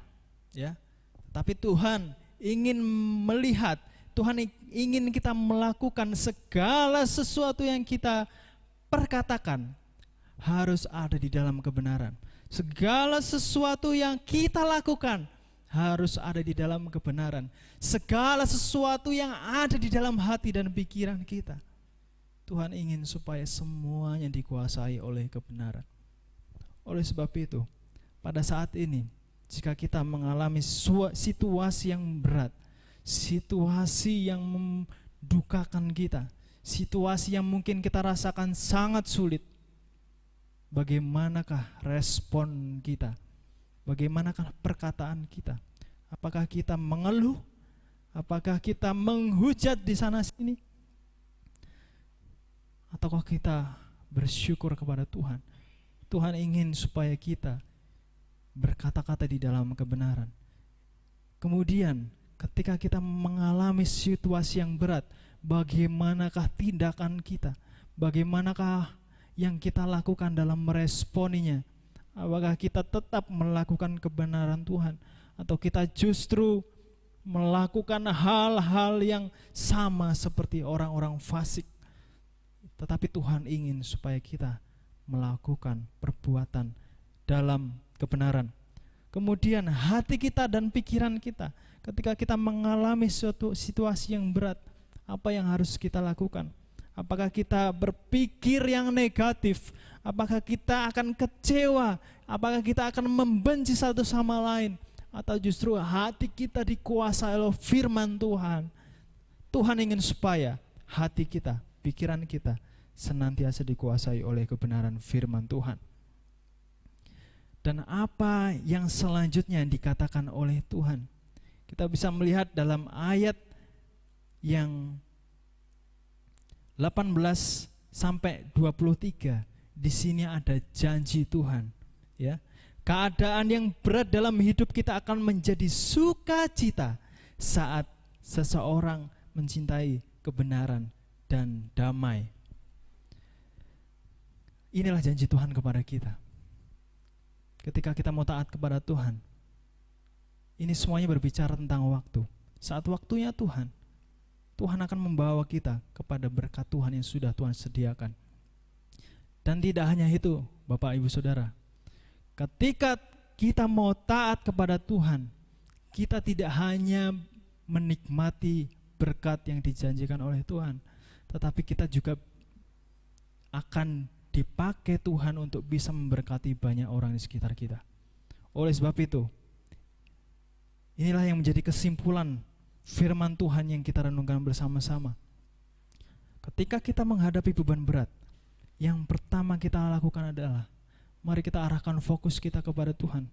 ya, tapi Tuhan ingin melihat, Tuhan ingin kita melakukan segala sesuatu yang kita perkatakan harus ada di dalam kebenaran. Segala sesuatu yang kita lakukan harus ada di dalam kebenaran. Segala sesuatu yang ada di dalam hati dan pikiran kita, Tuhan ingin supaya semuanya dikuasai oleh kebenaran. Oleh sebab itu, pada saat ini, jika kita mengalami situasi yang berat, situasi yang mendukakan kita, situasi yang mungkin kita rasakan sangat sulit, bagaimanakah respon kita? Bagaimanakah perkataan kita? Apakah kita mengeluh? Apakah kita menghujat di sana sini? Ataukah kita bersyukur kepada Tuhan? Tuhan ingin supaya kita berkata-kata di dalam kebenaran. Kemudian ketika kita mengalami situasi yang berat, bagaimanakah tindakan kita? Bagaimanakah yang kita lakukan dalam meresponinya? Apakah kita tetap melakukan kebenaran Tuhan, atau kita justru melakukan hal-hal yang sama seperti orang-orang fasik? Tetapi Tuhan ingin supaya kita melakukan perbuatan dalam kebenaran. Kemudian hati kita dan pikiran kita, ketika kita mengalami suatu situasi yang berat, apa yang harus kita lakukan? Apakah kita berpikir yang negatif? Apakah kita akan kecewa? Apakah kita akan membenci satu sama lain? Atau justru hati kita dikuasai oleh firman Tuhan? Tuhan ingin supaya hati kita, pikiran kita senantiasa dikuasai oleh kebenaran firman Tuhan. Dan apa yang selanjutnya dikatakan oleh Tuhan? Kita bisa melihat dalam ayat yang 18 sampai 23. Di sini ada janji Tuhan, ya. Keadaan yang berat dalam hidup kita akan menjadi sukacita saat seseorang mencintai kebenaran dan damai. Inilah janji Tuhan kepada kita. Ketika kita mau taat kepada Tuhan, ini semuanya berbicara tentang waktu. Saat waktunya Tuhan akan membawa kita kepada berkat Tuhan yang sudah Tuhan sediakan. Dan tidak hanya itu, Bapak Ibu Saudara, ketika kita mau taat kepada Tuhan, kita tidak hanya menikmati berkat yang dijanjikan oleh Tuhan, tetapi kita juga akan dipakai Tuhan untuk bisa memberkati banyak orang di sekitar kita. Oleh sebab itu, inilah yang menjadi kesimpulan firman Tuhan yang kita renungkan bersama-sama. Ketika kita menghadapi beban berat, yang pertama kita lakukan adalah mari kita arahkan fokus kita kepada Tuhan.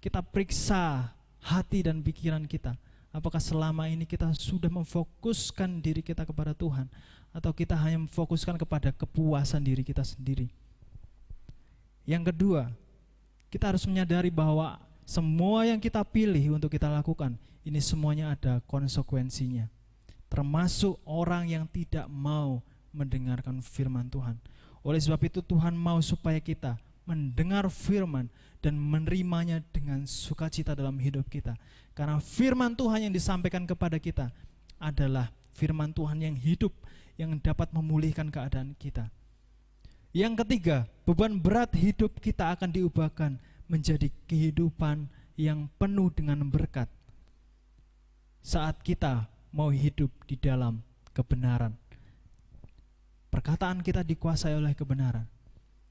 Kita periksa hati dan pikiran kita. Apakah selama ini kita sudah memfokuskan diri kita kepada Tuhan, atau kita hanya memfokuskan kepada kepuasan diri kita sendiri? Yang kedua, kita harus menyadari bahwa semua yang kita pilih untuk kita lakukan, ini semuanya ada konsekuensinya. Termasuk orang yang tidak mau mendengarkan firman Tuhan. Oleh sebab itu Tuhan mau supaya kita mendengar firman dan menerimanya dengan sukacita dalam hidup kita. Karena firman Tuhan yang disampaikan kepada kita adalah firman Tuhan yang hidup, yang dapat memulihkan keadaan kita. Yang ketiga, beban berat hidup kita akan diubahkan menjadi kehidupan yang penuh dengan berkat saat kita mau hidup di dalam kebenaran. Perkataan kita dikuasai oleh kebenaran,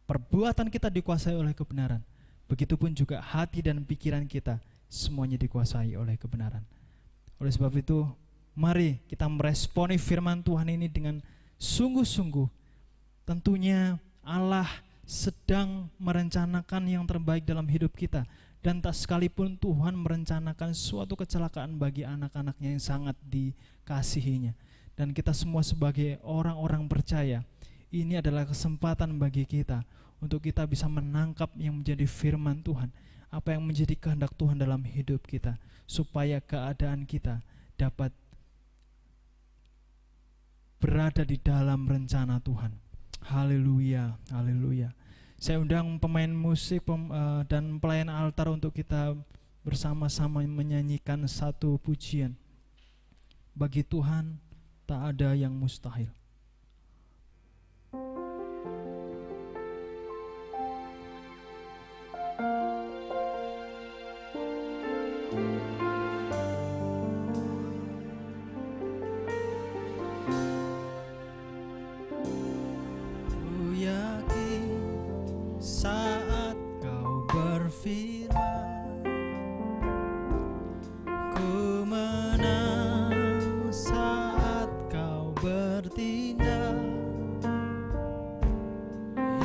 perbuatan kita dikuasai oleh kebenaran, begitupun juga hati dan pikiran kita semuanya dikuasai oleh kebenaran. Oleh sebab itu, mari kita meresponi firman Tuhan ini dengan sungguh-sungguh. Tentunya Allah sedang merencanakan yang terbaik dalam hidup kita, dan tak sekalipun Tuhan merencanakan suatu kecelakaan bagi anak-anaknya yang sangat dikasihinya. Dan kita semua sebagai orang-orang percaya, ini adalah kesempatan bagi kita untuk kita bisa menangkap yang menjadi firman Tuhan, apa yang menjadi kehendak Tuhan dalam hidup kita, supaya keadaan kita dapat berada di dalam rencana Tuhan. Haleluya, haleluya. Saya undang pemain musik dan pelayan altar untuk kita bersama-sama menyanyikan satu pujian. Bagi Tuhan tak ada yang mustahil. Ku yakin saat kau berfirman, ku menang saat kau bertindak.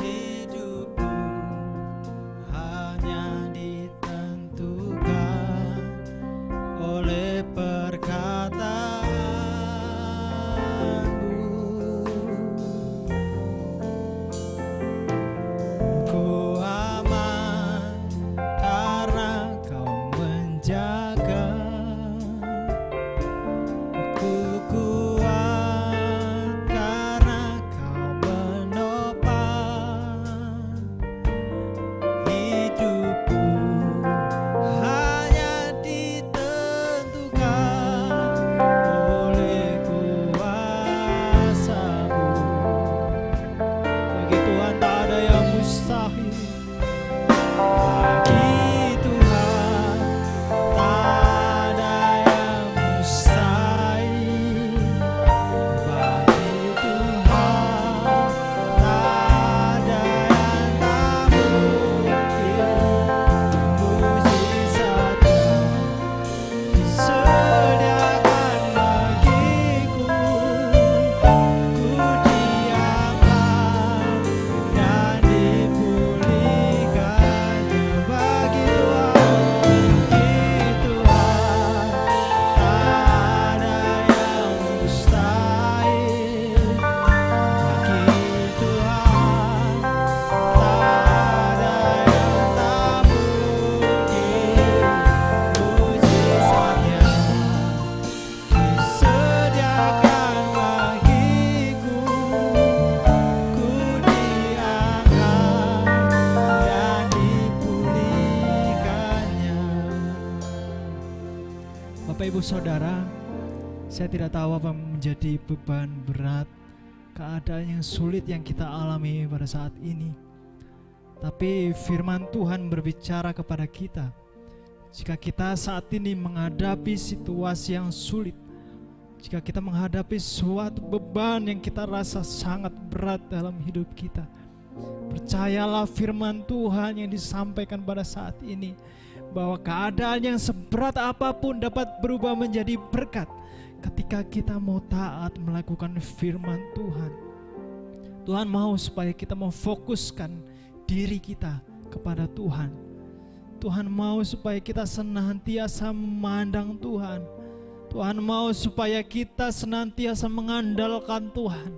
Hidupku hanya ditentukan oleh perkataanmu. Ku aman karena kau menjaga. Ku kuat karena kau menopang. Hidupku hanya ditentukan oleh kuasa-Mu. Bagi Tuhan tak ada yang mustahil. Bagi Tuhan tak ada yang mustahil. Bagi Tuhan tak ada yang tak mungkin. Mujizatnya disediakan bagiku. Ku diangkat dan dipulihkannya. Bagi Tuhan tak ada yang mustahil. Bagi Tuhan tak ada yang tak mungkin. Mujizatnya disediakan bagiku. Ku diangkat dan dipulihkannya. Bapak Ibu Saudara, saya tidak tahu apa menjadi beban berat, keadaan yang sulit yang kita alami pada saat ini. Tapi firman Tuhan berbicara kepada kita, jika kita saat ini menghadapi situasi yang sulit, jika kita menghadapi suatu beban yang kita rasa sangat berat dalam hidup kita, percayalah firman Tuhan yang disampaikan pada saat ini, bahwa keadaan yang seberat apapun dapat berubah menjadi berkat ketika kita mau taat melakukan firman Tuhan. Tuhan mau supaya kita memfokuskan diri kita kepada Tuhan. Tuhan mau supaya kita senantiasa memandang Tuhan. Tuhan mau supaya kita senantiasa mengandalkan Tuhan.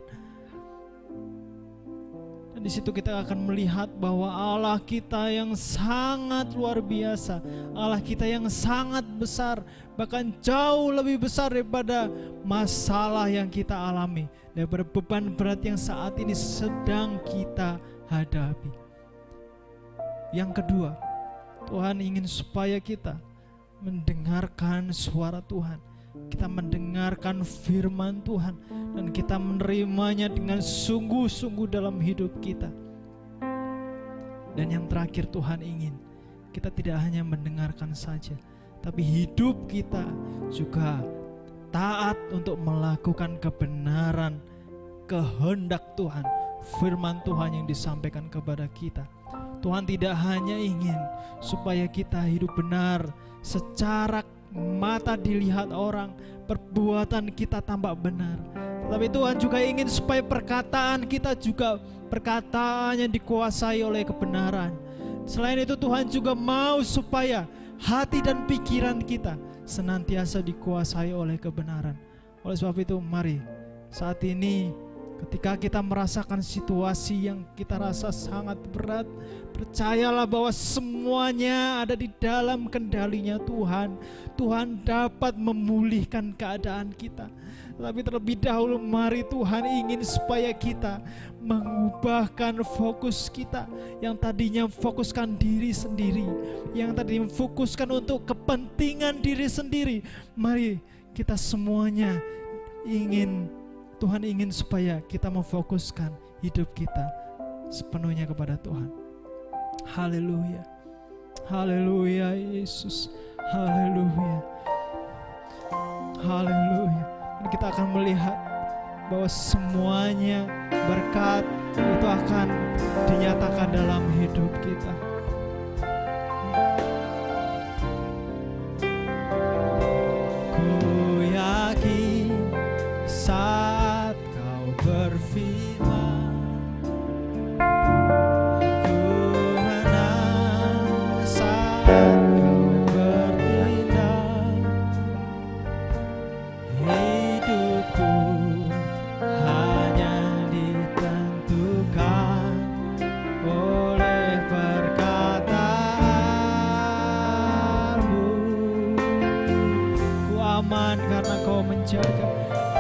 Dan di situ kita akan melihat bahwa Allah kita yang sangat luar biasa, Allah kita yang sangat besar, bahkan jauh lebih besar daripada masalah yang kita alami, daripada beban berat yang saat ini sedang kita hadapi. Yang kedua, Tuhan ingin supaya kita mendengarkan suara Tuhan, kita mendengarkan firman Tuhan, dan kita menerimanya dengan sungguh-sungguh dalam hidup kita. Dan yang terakhir, Tuhan ingin kita tidak hanya mendengarkan saja, tapi hidup kita juga taat untuk melakukan kebenaran kehendak Tuhan, firman Tuhan yang disampaikan kepada kita. Tuhan tidak hanya ingin supaya kita hidup benar secara mata dilihat orang, perbuatan kita tampak benar, tetapi Tuhan juga ingin supaya perkataan kita juga perkataan yang dikuasai oleh kebenaran. Selain itu, Tuhan juga mau supaya hati dan pikiran kita senantiasa dikuasai oleh kebenaran. Oleh sebab itu, mari saat ini ketika kita merasakan situasi yang kita rasa sangat berat, percayalah bahwa semuanya ada di dalam kendalinya Tuhan. Tuhan dapat memulihkan keadaan kita. Tapi terlebih dahulu mari Tuhan ingin supaya kita mengubahkan fokus kita, yang tadinya fokuskan diri sendiri, yang tadinya fokuskan untuk kepentingan diri sendiri. Mari kita semuanya Tuhan ingin supaya kita memfokuskan hidup kita sepenuhnya kepada Tuhan. Haleluya. Haleluya Yesus. Haleluya. Haleluya. Dan kita akan melihat bahwa semuanya berkat itu akan dinyatakan dalam hidup kita. Ku yakin saat kau berfirman, ku menang saat kau bertindak. Hidupku hanya ditentukan oleh perkataanmu. Ku aman karena kau menjaga.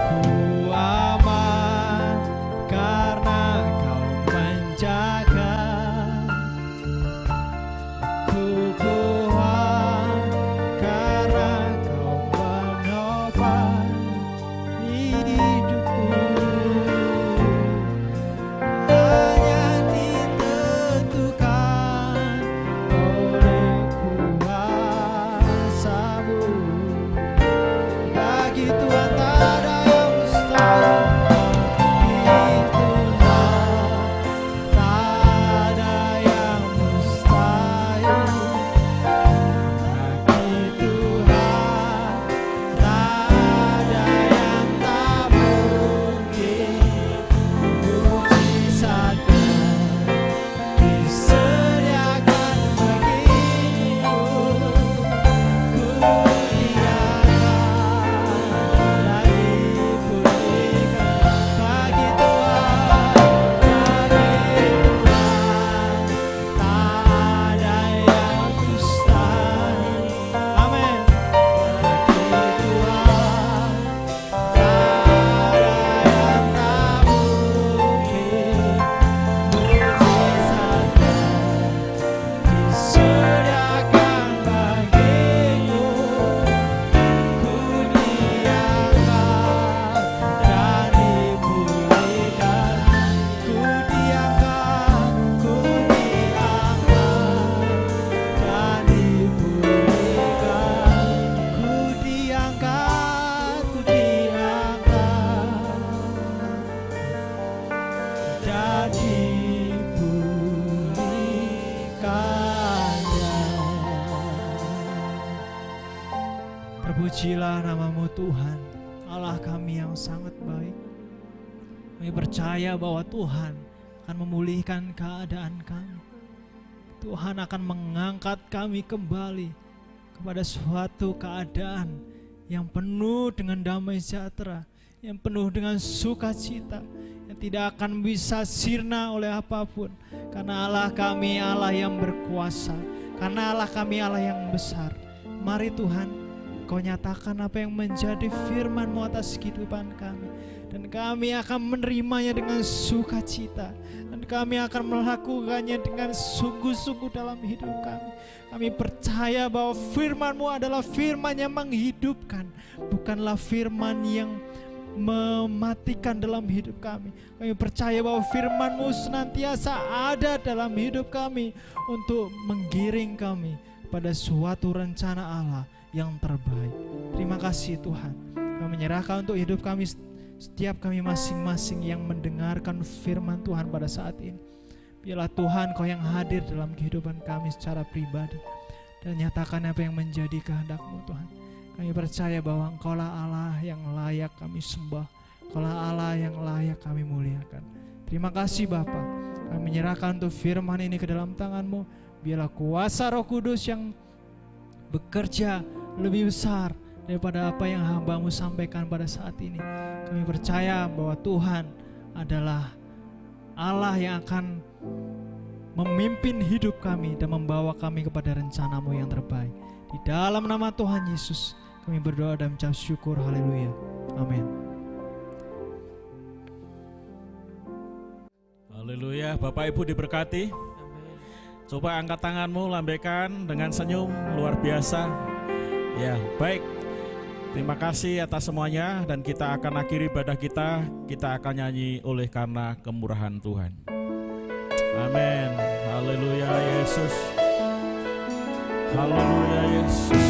Ku aman karena kau menjaga. Ku kuat karena kau menopang hidupku. Hanya ditentukan oleh kuasa-Mu. Bagi Tuhan tak ada yang mustahil. Bagi Tuhan tak ada yang mustahil. Bagi Tuhan tak ada yang tak mungkin. Mujizatnya disediakan bagiku. Ku diangkat dan dipulihkan. Bagi Tuhan tak ada yang mustahil. Amin. Bagi Tuhan tak ada yang tak mungkin. Mujizatnya disediakan bagiku. Ku diangkat dan dipulihkan. Ku diangkat dan dipulihkan. Ku diangkat dan dipulihkannya. Terpujilah nama-Mu Tuhan, Allah kami yang sangat baik. Kami percaya bahwa Tuhan akan memulihkan keadaan kami. Tuhan akan mengangkat kami kembali kepada suatu keadaan yang penuh dengan damai sejahtera, yang penuh dengan sukacita, yang tidak akan bisa sirna oleh apapun. Karena Allah kami Allah yang berkuasa, karena Allah kami Allah yang besar. Mari Tuhan, Kau nyatakan apa yang menjadi firman-Mu atas kehidupan kami. Dan kami akan menerimanya dengan sukacita. Dan kami akan melakukannya dengan sungguh-sungguh dalam hidup kami. Kami percaya bahwa firman-Mu adalah firman yang menghidupkan, bukanlah firman yang mematikan dalam hidup kami. Kami percaya bahwa firman-Mu senantiasa ada dalam hidup kami untuk menggiring kami pada suatu rencana Allah yang terbaik. Terima kasih Tuhan. Kami menyerahkan untuk hidup kami, setiap kami masing-masing yang mendengarkan firman Tuhan pada saat ini. Biarlah Tuhan Kau yang hadir dalam kehidupan kami secara pribadi, dan nyatakan apa yang menjadi kehendak-Mu Tuhan. Kami percaya bahwa Engkau-lah Allah yang layak kami sembah, Engkau-lah Allah yang layak kami muliakan. Terima kasih Bapa. Kami menyerahkan untuk firman ini ke dalam tangan-Mu. Biarlah kuasa Roh Kudus yang bekerja lebih besar daripada apa yang hamba-Mu sampaikan pada saat ini. Kami percaya bahwa Tuhan adalah Allah yang akan memimpin hidup kami dan membawa kami kepada rencana-Mu yang terbaik. Di dalam nama Tuhan Yesus kami berdoa dan mengucap syukur. Haleluya. Amin. Haleluya. Bapak Ibu diberkati. Coba angkat tanganmu, lambaikan dengan senyum luar biasa. Ya, baik. Terima kasih atas semuanya, dan kita akan akhiri ibadah kita. Kita akan nyanyi oleh karena kemurahan Tuhan. Amin. Haleluya Yesus. Haleluya Yesus.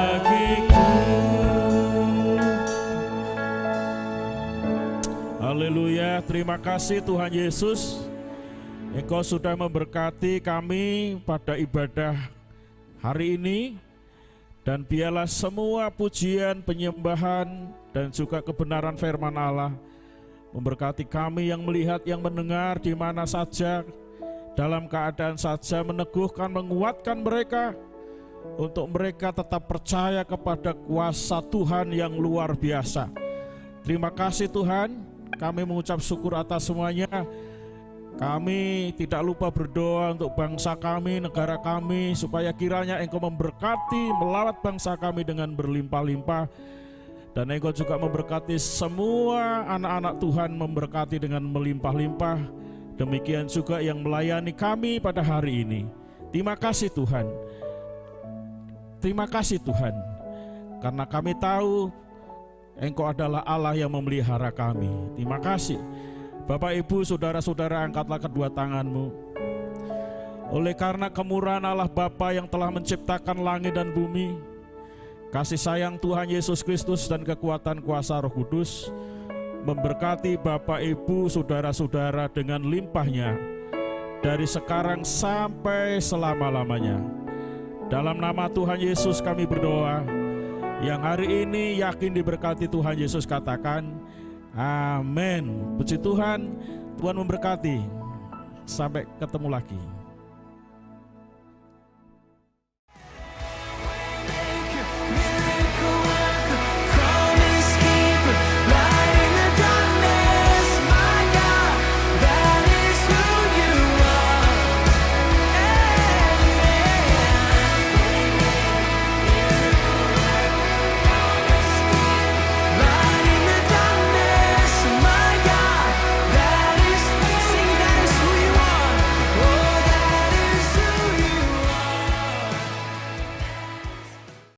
bagiku. Haleluya, terima kasih Tuhan Yesus. Engkau sudah memberkati kami pada ibadah hari ini. Dan biarlah semua pujian, penyembahan, dan juga kebenaran firman Allah memberkati kami yang melihat, yang mendengar di mana saja, dalam keadaan saja, meneguhkan, menguatkan mereka untuk mereka tetap percaya kepada kuasa Tuhan yang luar biasa. Terima kasih Tuhan, kami mengucap syukur atas semuanya. Kami tidak lupa berdoa untuk bangsa kami, negara kami, supaya kiranya Engkau memberkati, melawat bangsa kami dengan berlimpah-limpah. Dan Engkau juga memberkati semua anak-anak Tuhan, memberkati dengan melimpah-limpah. Demikian juga yang melayani kami pada hari ini. Terima kasih Tuhan. Terima kasih Tuhan, karena kami tahu Engkau adalah Allah yang memelihara kami. Terima kasih. Bapak, Ibu, Saudara-saudara, angkatlah kedua tanganmu. Oleh karena kemurahan Allah Bapa yang telah menciptakan langit dan bumi, kasih sayang Tuhan Yesus Kristus dan kekuatan kuasa Roh Kudus memberkati Bapak, Ibu, Saudara-saudara dengan limpahnya dari sekarang sampai selama-lamanya. Dalam nama Tuhan Yesus kami berdoa. Yang hari ini yakin diberkati Tuhan Yesus, katakan amin. Puji Tuhan, Tuhan memberkati. Sampai ketemu lagi.